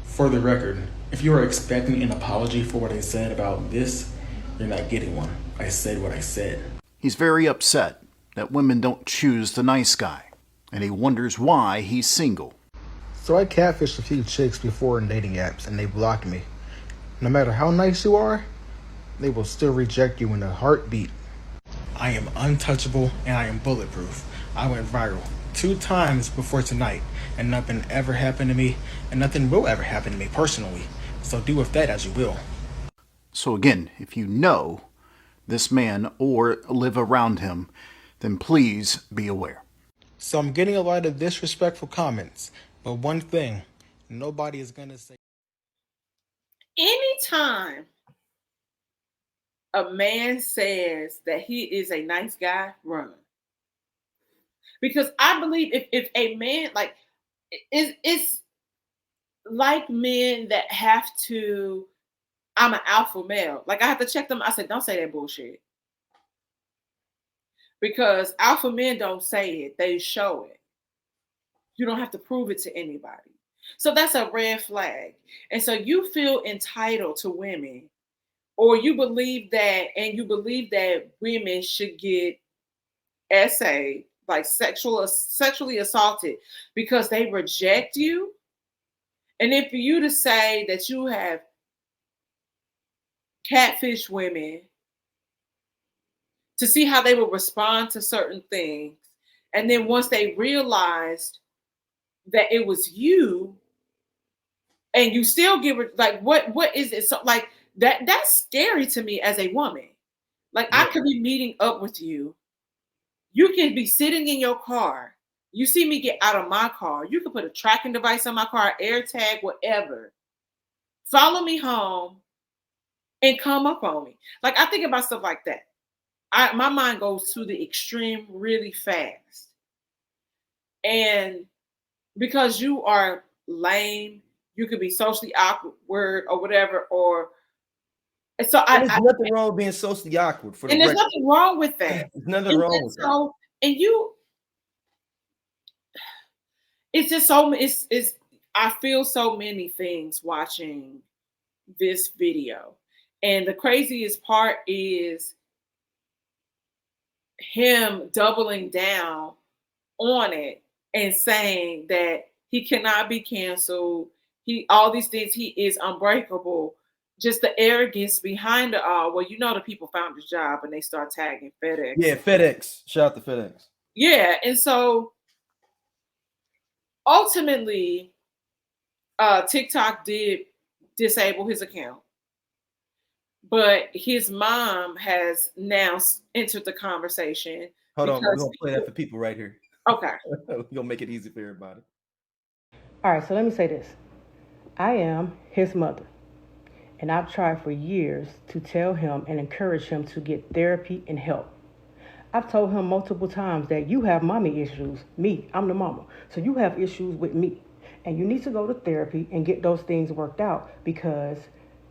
For the record, if you are expecting an apology for what I said about this, you're not getting one. I said what I said. He's very upset that women don't choose the nice guy, and he wonders why he's single. So I catfished a few chicks before in dating apps, and they blocked me. No matter how nice you are, they will still reject you in a heartbeat. I am untouchable and I am bulletproof. I went viral 2 times before tonight, and nothing ever happened to me, and nothing will ever happen to me personally. So do with that as you will. So again, if you know this man or live around him, then please be aware. So I'm getting a lot of disrespectful comments, but one thing, nobody is going to say. Anytime a man says that he is a nice guy, run. Because I believe if a man, like, it's like men that have to, I'm an alpha male. Like, I have to check them. I said, don't say that bullshit. Because alpha men don't say it, they show it. You don't have to prove it to anybody. So that's a red flag. And so you feel entitled to women, or you believe that women should get SA, like sexually assaulted, because they reject you. And then for you to say that you have catfish women to see how they will respond to certain things, and then once they realized that it was you, and you still give it, like, what is it? So like that's scary to me as a woman. Like, I could be meeting up with you. You can be sitting in your car. You see me get out of my car. You can put a tracking device on my car, AirTag, whatever. Follow me home and come up on me. Like, I think about stuff like that. My mind goes to the extreme really fast. And because you are lame, you could be socially awkward or whatever, and so there's nothing wrong with being socially awkward. And there's nothing wrong with that. There's nothing wrong with that. And it's just so, it's I feel so many things watching this video. And the craziest part is him doubling down on it and saying that he cannot be canceled. All these things, he is unbreakable. Just the arrogance behind it all. Well, the people found his job and they start tagging FedEx. Yeah, FedEx. Shout out to FedEx. Yeah, and so ultimately, TikTok did disable his account, but his mom has now entered the conversation. Hold on, we're gonna play that for people right here. Okay. We're gonna make it easy for everybody. All right, so let me say this. I am his mother, and I've tried for years to tell him and encourage him to get therapy and help. I've told him multiple times that you have mommy issues. Me, I'm the mama. So you have issues with me. And you need to go to therapy and get those things worked out, because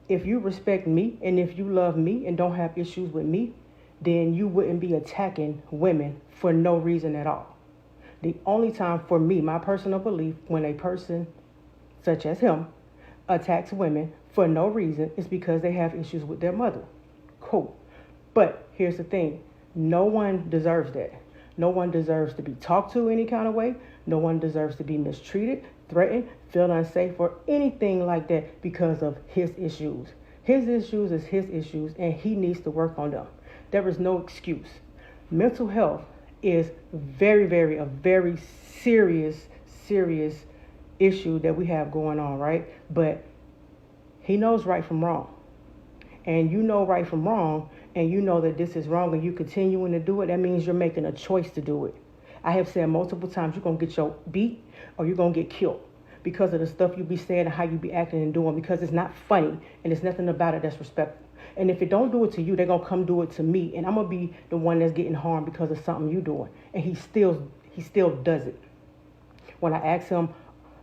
if you respect me and if you love me and don't have issues with me, then you wouldn't be attacking women for no reason at all. The only time, for me, my personal belief, when a person such as him attacks women for no reason is because they have issues with their mother. Cool. But here's the thing. No one deserves that. No one deserves to be talked to any kind of way. No one deserves to be mistreated, threatened, feel unsafe, or anything like that because of his issues. His issues is his issues, and he needs to work on them. There is no excuse. Mental health is a very serious issue that we have going on, right? But he knows right from wrong. And you know right from wrong, and you know that this is wrong, and you continuing to do it, that means you're making a choice to do it. I have said multiple times, you're going to get your beat or you're going to get killed because of the stuff you be saying and how you be acting and doing, because it's not funny and there's nothing about it that's respectful. And if it don't do it to you, they're going to come do it to me, and I'm going to be the one that's getting harmed because of something you doing. And he still does it. When I ask him,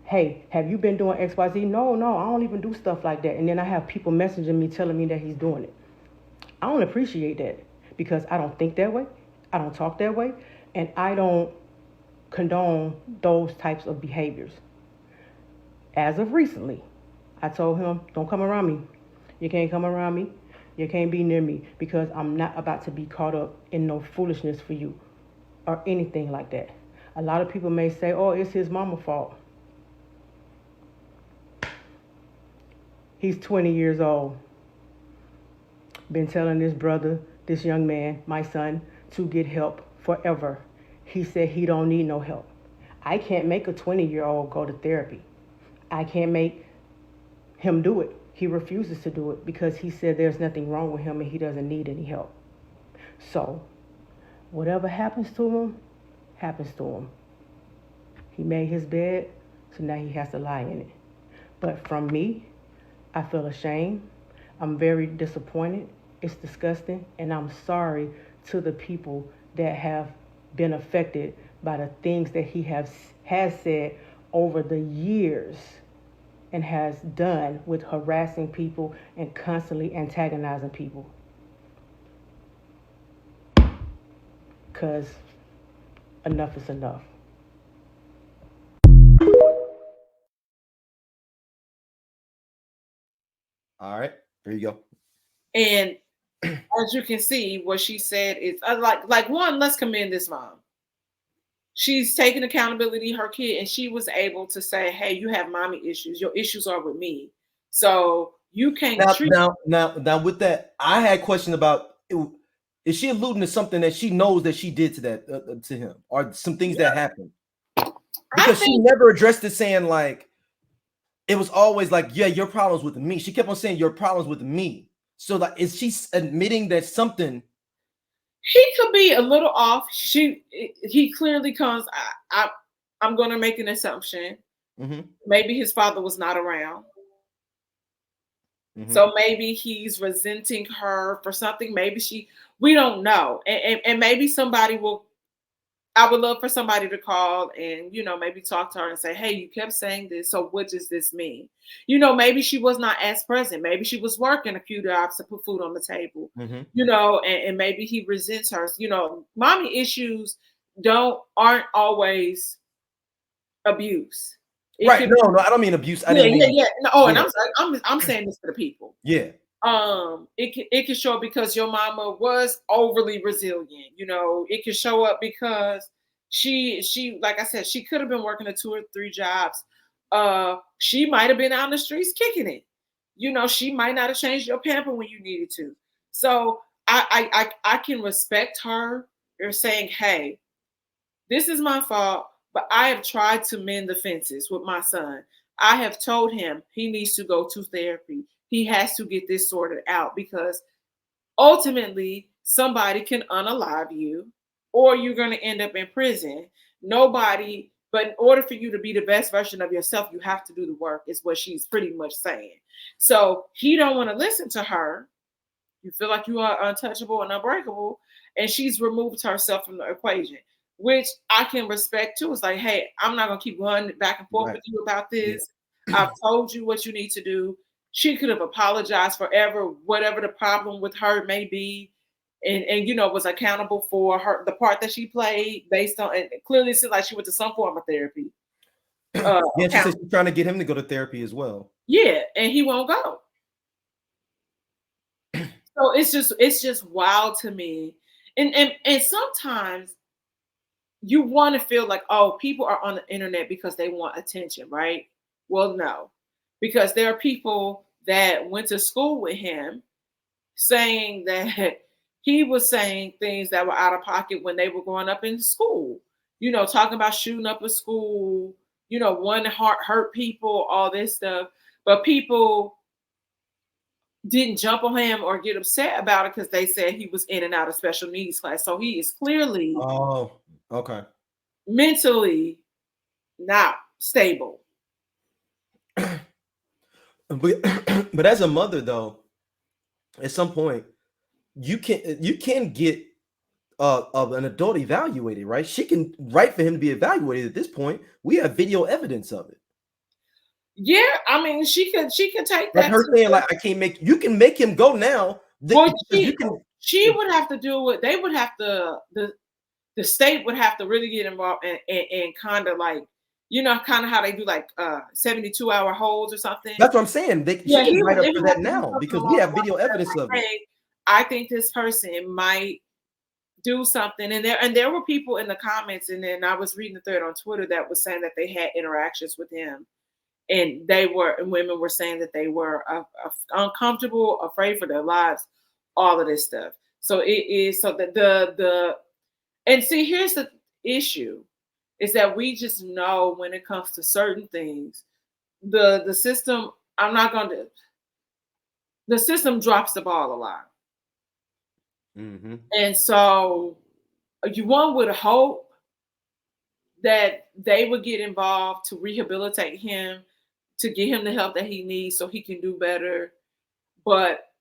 hey, have you been doing XYZ? No, I don't even do stuff like that. And then I have people messaging me telling me that he's doing it. I don't appreciate that, because I don't think that way. I don't talk that way. And I don't condone those types of behaviors. As of recently, I told him, don't come around me. You can't come around me. You can't be near me, because I'm not about to be caught up in no foolishness for you or anything like that. A lot of people may say, oh, it's his mama's fault. He's 20 years old. Been telling this brother, this young man, my son, to get help forever. He said he don't need no help. I can't make a 20-year-old go to therapy. I can't make him do it. He refuses to do it because he said there's nothing wrong with him and he doesn't need any help. So, whatever happens to him, happens to him. He made his bed, so now he has to lie in it. But from me, I feel ashamed. I'm very disappointed. It's disgusting. And I'm sorry to the people that have been affected by the things that he has said over the years and has done with harassing people and constantly antagonizing people. Because enough is enough. All right, there you go. And as you can see, what she said is like one, let's commend this mom. She's taking accountability, her kid, and she was able to say, hey, you have mommy issues. Your issues are with me. So you can't treat. Now with that, I had a question about, is she alluding to something that she knows that she did to that to him, or some things that happened? Because she never addressed it, saying like, it was always like, yeah, your problems with me. She kept on saying your problems with me. So like, is she admitting that something? He could be a little off. He clearly comes. I'm going to make an assumption. Mm-hmm. Maybe his father was not around. Mm-hmm. So maybe he's resenting her for something. Maybe we don't know. And maybe I would love for somebody to call and, maybe talk to her and say, hey, you kept saying this. So what does this mean? Maybe she was not as present. Maybe she was working a few jobs to put food on the table, and maybe he resents her. Mommy issues aren't always abuse. Right. No, I don't mean abuse. I didn't mean. Yeah. No, and I'm saying this for the people. Yeah. It can show up because your mama was overly resilient. It can show up because she like I said, she could have been working 2 or 3 jobs. She might have been out in the streets kicking it. She might not have changed your pamper when you needed to. So I can respect her. You're saying, hey, this is my fault, but I have tried to mend the fences with my son. I have told him he needs to go to therapy. He has to get this sorted out, because ultimately somebody can unalive you or you're going to end up in prison. Nobody But in order for you to be the best version of yourself, you have to do the work, is what she's pretty much saying. So he don't want to listen to her. You feel like you are untouchable and unbreakable. And she's removed herself from the equation, which I can respect too. It's like, hey, I'm not going to keep going back and forth with you about this. Yeah. I've told you what you need to do. She could have apologized forever, whatever the problem with her may be. And was accountable for the part that she played based on, and clearly it seemed like she went to some form of therapy. She said she's trying to get him to go to therapy as well. Yeah, and he won't go. So it's just wild to me. And sometimes you want to feel like, oh, people are on the internet because they want attention, right? Well, no, because there are people that went to school with him saying that he was saying things that were out of pocket when they were growing up in school, talking about shooting up a school, wanting to hurt people, all this stuff. But people didn't jump on him or get upset about it because they said he was in and out of special needs class. So he is clearly mentally not stable. But as a mother, though, at some point, you can get an adult evaluated, right? She can write for him to be evaluated. At this point, we have video evidence of it. Yeah, I mean, she could take that. Like her saying, like, you can make him go now. She would have to do it. They would have to, the state would have to really get involved and kind of like, kind of how they do like 72-hour holds or something. That's what I'm saying. She can write up for that now because we have video evidence of it. I think this person might do something, and there were people in the comments, and then I was reading the thread on Twitter that was saying that they had interactions with him, and women were saying that they were uncomfortable, afraid for their lives, all of this stuff. So it is so that and see, here's the issue, is that we just know when it comes to certain things, the system, the system drops the ball a lot. Mm-hmm. And so one would hope that they would get involved to rehabilitate him, to get him the help that he needs so he can do better. But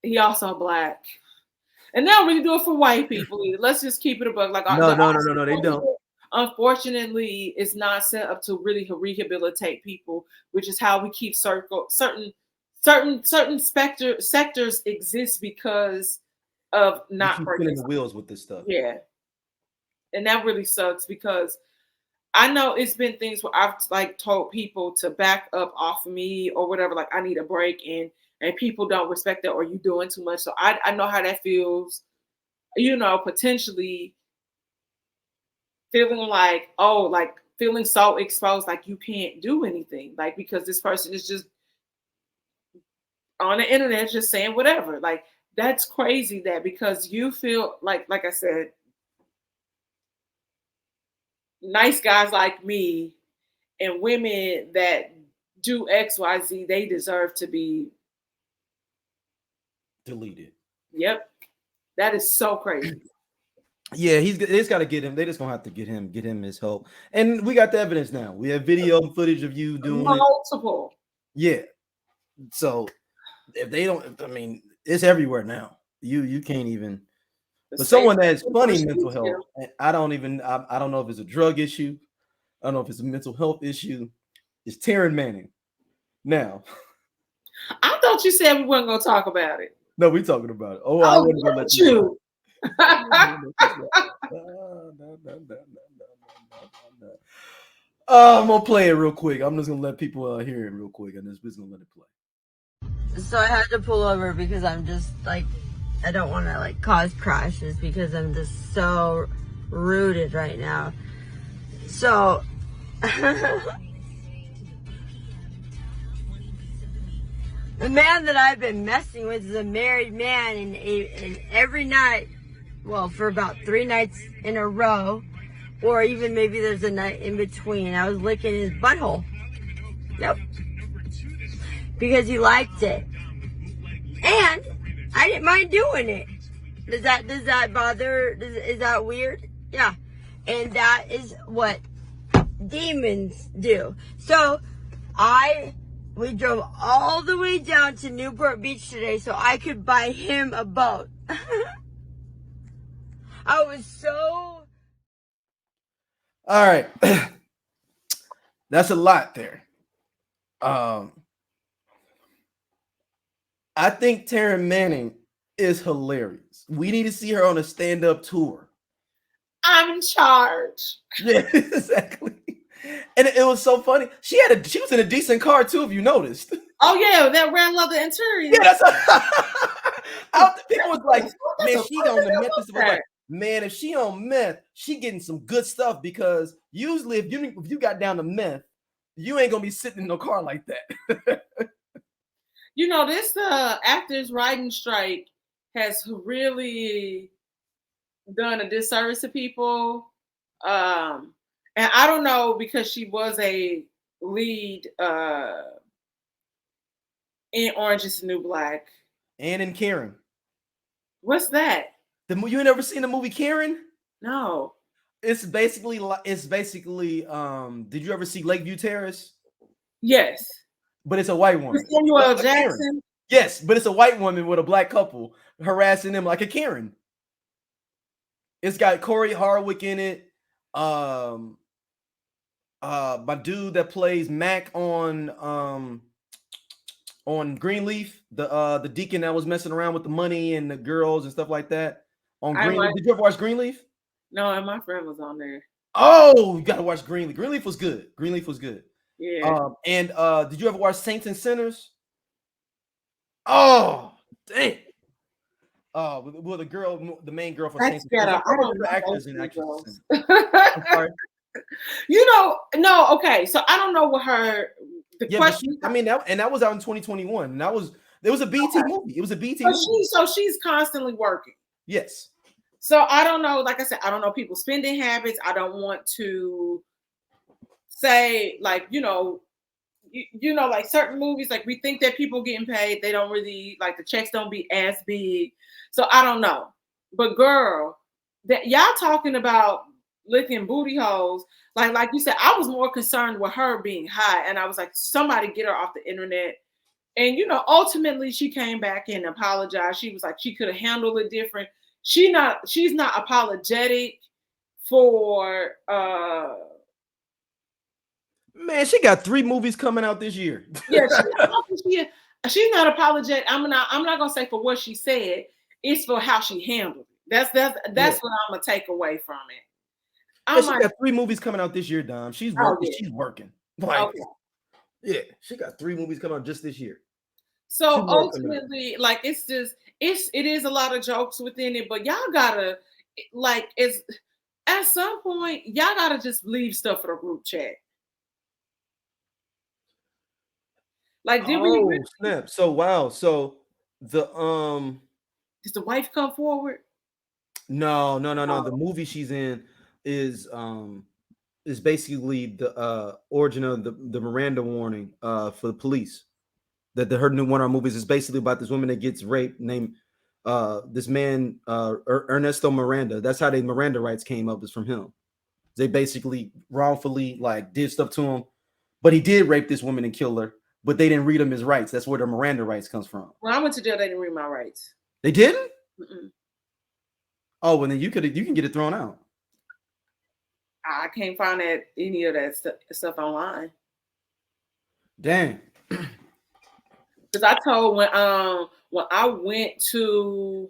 he also Black. And they don't really do it for white people either. Let's just keep it a bug. Like, no, they don't. Unfortunately, it's not set up to really rehabilitate people, which is how we keep certain sectors exist because of not spinning the wheels with this stuff. Yeah. And that really sucks because I know it's been things where I've like told people to back up off of me or whatever, like I need a break, and people don't respect that, or you doing too much. So I know how that feels, potentially feeling like, feeling so exposed, like you can't do anything, like, because this person is just on the internet just saying whatever. Like, that's crazy, that because you feel like I said, nice guys like me and women that do XYZ, they deserve to be deleted. Yep. That is so crazy. Yeah, they just got to get him. They just gonna have to get him his help. And we got the evidence now. We have video footage of you doing multiple. Yeah. So if they don't, I mean, it's everywhere now. You can't even. But someone that has funny mental health, I don't know if it's a drug issue. I don't know if it's a mental health issue. It's Taryn Manning. Now, I thought you said we weren't gonna talk about it. No, we talking about it. I wasn't gonna let you. I'm gonna play it real quick. I'm just gonna let people hear it real quick, and we're just gonna let it play. So I had to pull over because I'm just like, I don't want to like cause crashes because I'm just so rooted right now. So the man that I've been messing with is a married man, and every night, well, for about 3 nights in a row, or even maybe there's a night in between, I was licking his butthole. Yep. Because he liked it. And I didn't mind doing it. Does that bother? Is that weird? Yeah. And that is what demons do. So we drove all the way down to Newport Beach today so I could buy him a boat. I was so... All right. That's a lot there. I think Taryn Manning is hilarious. We need to see her on a stand-up tour. I'm in charge. Yeah, exactly. And it was so funny. She was in a decent car too, if you noticed. Oh yeah, that red leather interior. Yeah, people was like, man, she on the meth. Was like, man, if she on meth, she getting some good stuff, because usually if you got down to meth, you ain't gonna be sitting in no car like that. You know, this actors writing strike has really done a disservice to people. And I don't know, because she was a lead in Orange Is the New Black. And in Karen. What's that? You ain't never seen the movie Karen? No. It's basically did you ever see Lakeview Terrace? Yes. But it's a white woman. Samuel Jackson? Yes, but it's a white woman with a black couple harassing them like a Karen. It's got Corey Hardwick in it. My dude that plays Mac on Greenleaf, the deacon that was messing around with the money and the girls and stuff like that. On Greenleaf. Did you ever watch Greenleaf? No, and my friend was on there. Oh, you gotta watch Greenleaf. Greenleaf was good. Yeah. And did you ever watch Saints and Sinners? Oh, dang. Well, the main girl for Saints and Sinners. I don't know the actors and actresses. I'm sorry. You know, no, okay. So I don't know what question. That was out in 2021. And it was a BT movie. It was a BT movie. So she's constantly working. Yes. So I don't know. Like I said, I don't know people's spending habits. I don't want to say, like, like certain movies, like we think that people getting paid, they don't really, like, the checks don't be as big. So I don't know. But girl, that y'all talking about licking booty holes, like you said, I was more concerned with her being high, and I was like, somebody get her off the internet. And ultimately she came back and apologized. She was like, she could have handled it different. She's not apologetic for man, she got 3 movies coming out this year. Yeah, she's not apologetic. I'm not gonna say for what she said. It's for how she handled it. That's what I'm gonna take away from it. She got 3 movies coming out this year, Dom. She's working. Yeah. She's working. Yeah, she got 3 movies coming out just this year. So ultimately, like, it is a lot of jokes within it, but y'all gotta, like, at some point y'all gotta just leave stuff for the group chat. Like, did we snap? So wow. So the does the wife come forward? No. The movie she's in is basically the origin of the Miranda warning for the police. That one of our movies is basically about this woman that gets raped named this man Ernesto Miranda. That's how the Miranda rights came up, is from him. They basically wrongfully, like, did stuff to him, but he did rape this woman and kill her, but they didn't read him his rights. That's where the Miranda rights comes from. When I went to jail, they didn't read my rights. They didn't? Mm-mm. Oh, well, then you can get it thrown out. I can't find any of that stuff online. Dang. Because I told when I went to,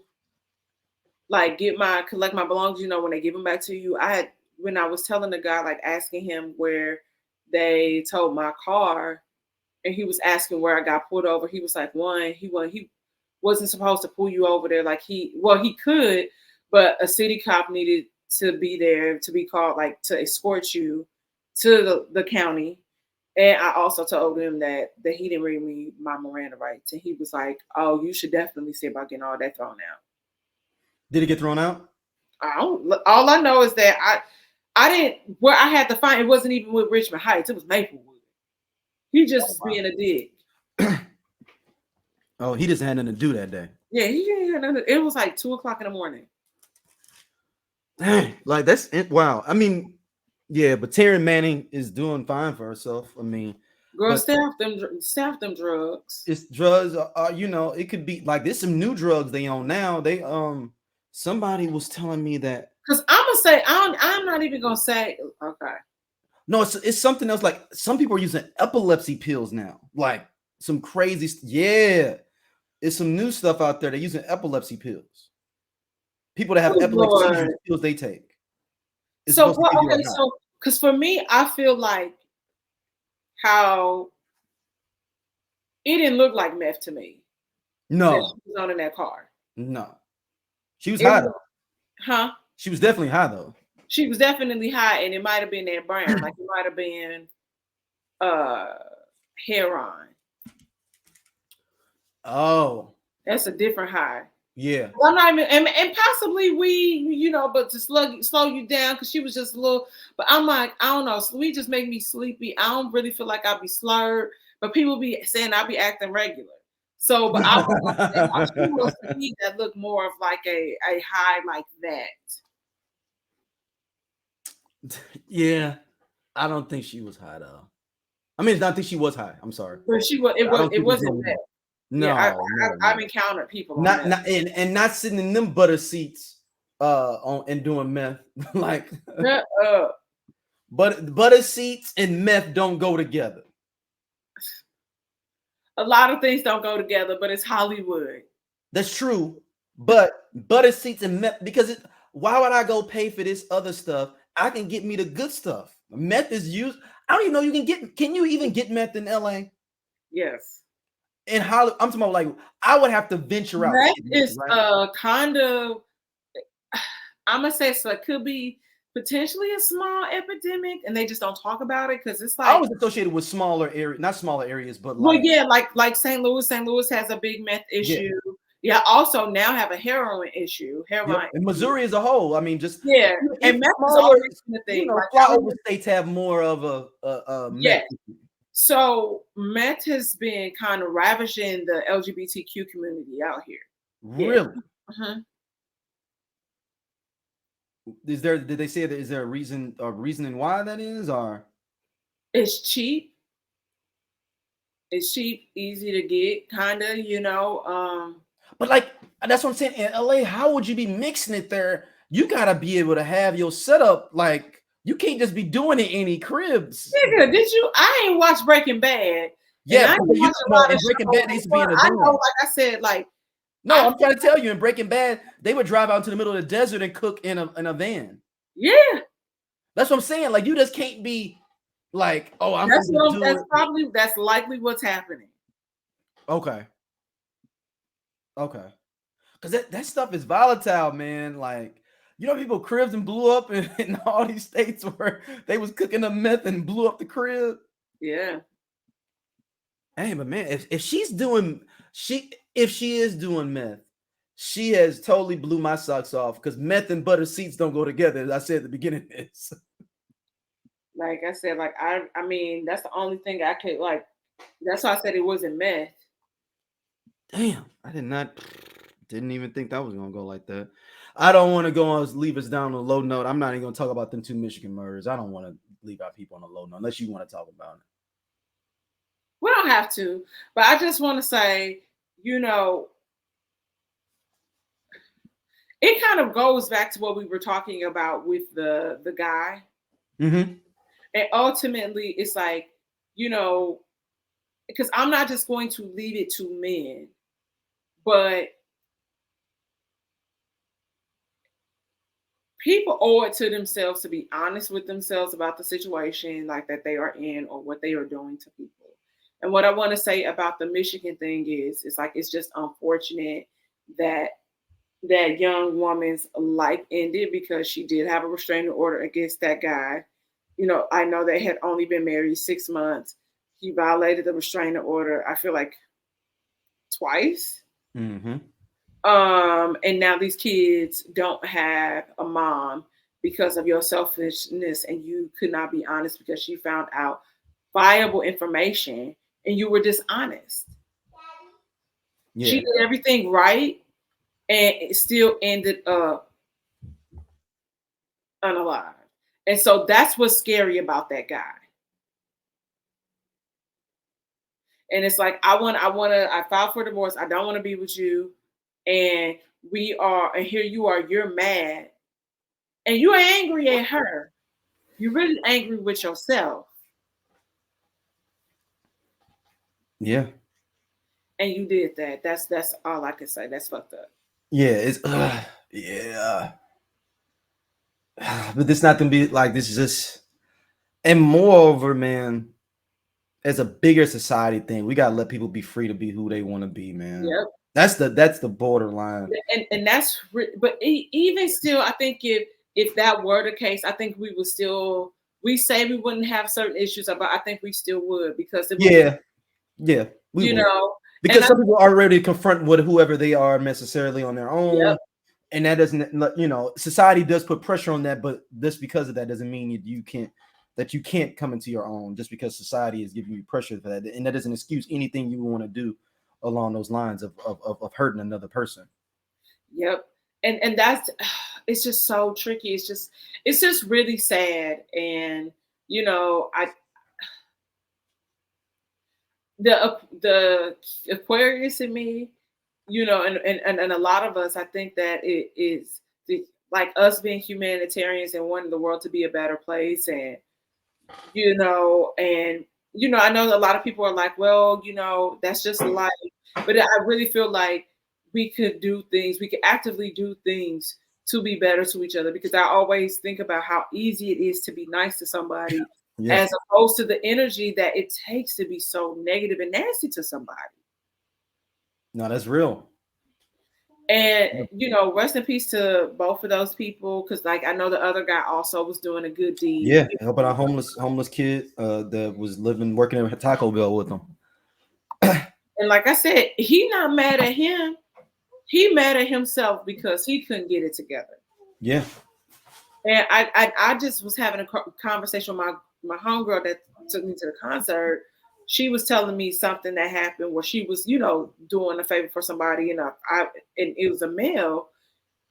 like, collect my belongings, when they give them back to you, when I was telling the guy, like, asking him where they towed my car, and he was asking where I got pulled over. He was like, he wasn't supposed to pull you over there. Like, he could, but a city cop needed to be there to be called, like, to escort you to the county. And I also told him that he didn't read me my Miranda rights. And he was like, oh, you should definitely see about getting all that thrown out. Did it get thrown out? All I know is that I didn't, where I had to find, it wasn't even with Richmond Heights. It was Maplewood. He just was being a dick. Oh, he just had nothing to do that day. Yeah, he didn't have nothing. It was like 2:00 in the morning. Dang, like, that's it. Wow. I mean, Yeah, but Taryn Manning is doing fine for herself. I mean, Girl, but staff them drugs. it's drugs. You know, it could be like there's some new drugs they own now. They somebody was telling me that. Because I'm gonna say I'm not even gonna say okay. No, it's something else. Like some people are using epilepsy pills now. Like some crazy. Yeah, it's some new stuff out there. They're using epilepsy pills. People that have epilepsy use pills they take. It's so because for me, I feel like how it didn't look like meth to me. No, she was on in that car. No, she was high. Huh? She was definitely high though. She was definitely high, and it might have been that brown, like it might have been heroin. Oh, that's a different high. Yeah. I'm not even, and possibly we, but to slow you down because she was just a little. But I'm like, I don't know. Weed just make me sleepy. I don't really feel like I'll be slurred, but people be saying I'll be acting regular. So, but I was weed that looked more of like a high like that. Yeah, I don't think she was high though. I mean, I don't think she was high. I'm sorry. But she was. It wasn't that. No, yeah, I've encountered people not not sitting in them butter seats on and doing meth like but butter seats and meth don't go together. A lot of things don't go together, but it's Hollywood. That's true, but butter seats and meth, because why would I go pay for this other stuff? I can get me the good stuff. Meth is used. I don't even know can you even get meth in LA? Yes. In Hollywood, I'm talking about like I would have to venture out. That is kind of, I'm gonna say so. It could be potentially a small epidemic, and they just don't talk about it because it's like I was associated with smaller areas, not smaller areas, but like, well, yeah, like St. Louis. St. Louis has a big meth issue. Yeah, also now have a heroin issue. Heroin. And Missouri as a whole. I mean, just and meth is always the thing. Flyover states have more of a meth issue. So meth has been kind of ravaging the LGBTQ community out here. Really? Yeah. Did they say that? Is there a reasoning why that is, or it's cheap? It's cheap, easy to get, kind of, But like that's what I'm saying. In LA, how would you be mixing it there? You gotta be able to have your setup like. You can't just be doing it in any cribs. Nigga, did you? I ain't watched Breaking Bad. Yeah, Breaking Bad needs to be in a I know, like I said, like no, I'm trying to tell you, in Breaking Bad, they would drive out into the middle of the desert and cook in a van. Yeah, that's what I'm saying. Like you just can't be like, oh, that's likely what's happening. Okay, because that stuff is volatile, man. Like. People cribs and blew up in all these states where they was cooking up meth and blew up the crib. Yeah. Hey, but man, if she is doing meth, she has totally blew my socks off because meth and butter seats don't go together, as I said at the beginning of this. Like I said, like I mean, that's the only thing I could like. That's why I said it wasn't meth. Damn, I didn't even think that was gonna go like that. I don't want to go on leave us down on a low note. I'm not even gonna talk about them 2 Michigan murders. I don't want to leave our people on a low note unless you want to talk about it. We don't have to, but I just want to say, it kind of goes back to what we were talking about with the guy. Mm-hmm. And ultimately, it's like, because I'm not just going to leave it to men, but people owe it to themselves to be honest with themselves about the situation like that they are in or what they are doing to people. And what I want to say about the Michigan thing is, it's just unfortunate that that young woman's life ended because she did have a restraining order against that guy. I know they had only been married 6 months. He violated the restraining order, I feel like twice. Mm-hmm. And now these kids don't have a mom because of your selfishness, and you could not be honest because she found out viable information and you were dishonest. Yeah. She did everything right and it still ended up unalived. And so that's what's scary about that guy. And it's like, I filed for divorce. I don't want to be with you. And and here you are, you're mad. And you're angry at her. You're really angry with yourself. Yeah. And you did that. That's all I can say. That's fucked up. Yeah, it's yeah. But this not gonna be like this is just, and moreover, man, as a bigger society thing, we gotta let people be free to be who they want to be, man. Yep. That's the borderline. And that's but even still, I think if that were the case, I think we would still, we say we wouldn't have certain issues, but I think we still would, because Yeah, we would. know, Because some people are ready to confront with whoever they are necessarily on their own. Yep. And that doesn't, society does put pressure on that, but just because of that doesn't mean you can't come into your own, just because society is giving you pressure for that. And that doesn't excuse anything you want to do along those lines of hurting another person. Yep. And that's, it's just so tricky. It's just really sad. And the Aquarius in me, and a lot of us, I think that it is like us being humanitarians and wanting the world to be a better place. And I know a lot of people are like, well, that's just life. But I really feel like we could actively do things to be better to each other, because I always think about how easy it is to be nice to somebody, as opposed to the energy that it takes to be so negative and nasty to somebody. No, that's real. And rest in peace to both of those people, because like I know the other guy also was doing a good deed. Yeah, helping a homeless working at Taco Bell with them. And like I said, he not mad at him. He mad at himself because he couldn't get it together. Yeah. And I just was having a conversation with my homegirl that took me to the concert. She was telling me something that happened where she was, doing a favor for somebody, and it was a male,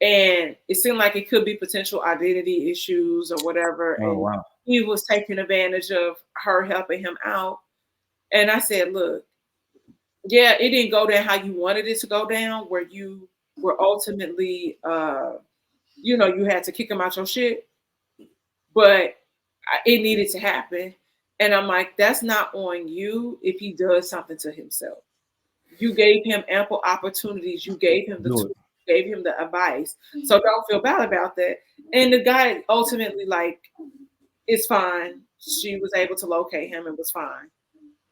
and it seemed like it could be potential identity issues or whatever. Oh, and wow. He was taking advantage of her helping him out. And I said, look, yeah, it didn't go down how you wanted it to go down, where you were ultimately, you had to kick him out your shit, but it needed to happen. And I'm like, that's not on you if he does something to himself. You gave him ample opportunities. You gave him the tools, you gave him the advice. So don't feel bad about that. And the guy ultimately, like, it's fine. She was able to locate him and was fine.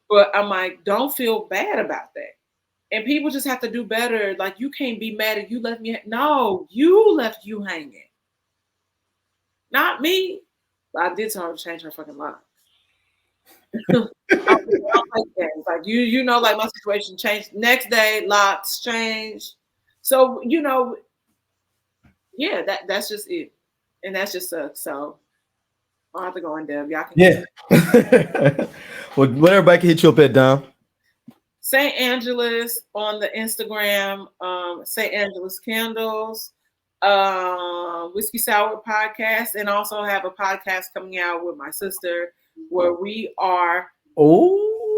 But I'm like, don't feel bad about that. And people just have to do better. Like, you can't be mad at you left me. No, you left you hanging. Not me. But I did tell her to change her fucking life. I don't like that. It's like, like my situation changed. Next day, locks changed. So, yeah, that's just it. And that's just sucks. So I'll have to go on, Dev. Y'all can. Yeah. Well, when everybody can hit you up at, Dom? St. Angeles on the Instagram, St. Angeles Candles, Whiskey Sour Podcast, and also have a podcast coming out with my sister where we are on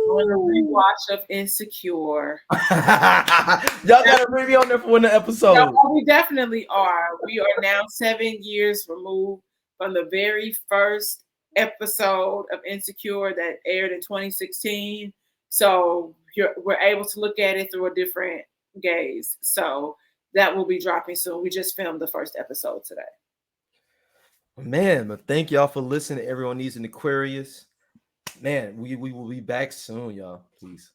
a rewatch of Insecure. Y'all gotta bring me on there for one of the episodes. No, we definitely are. We are now 7 years removed from the very first episode of Insecure that aired in 2016. So we're able to look at it through a different gaze. So that will be dropping soon. We just filmed the first episode today. Man, but thank y'all for listening to Everyone Needs an Aquarius. Man, we will be back soon, y'all. Please.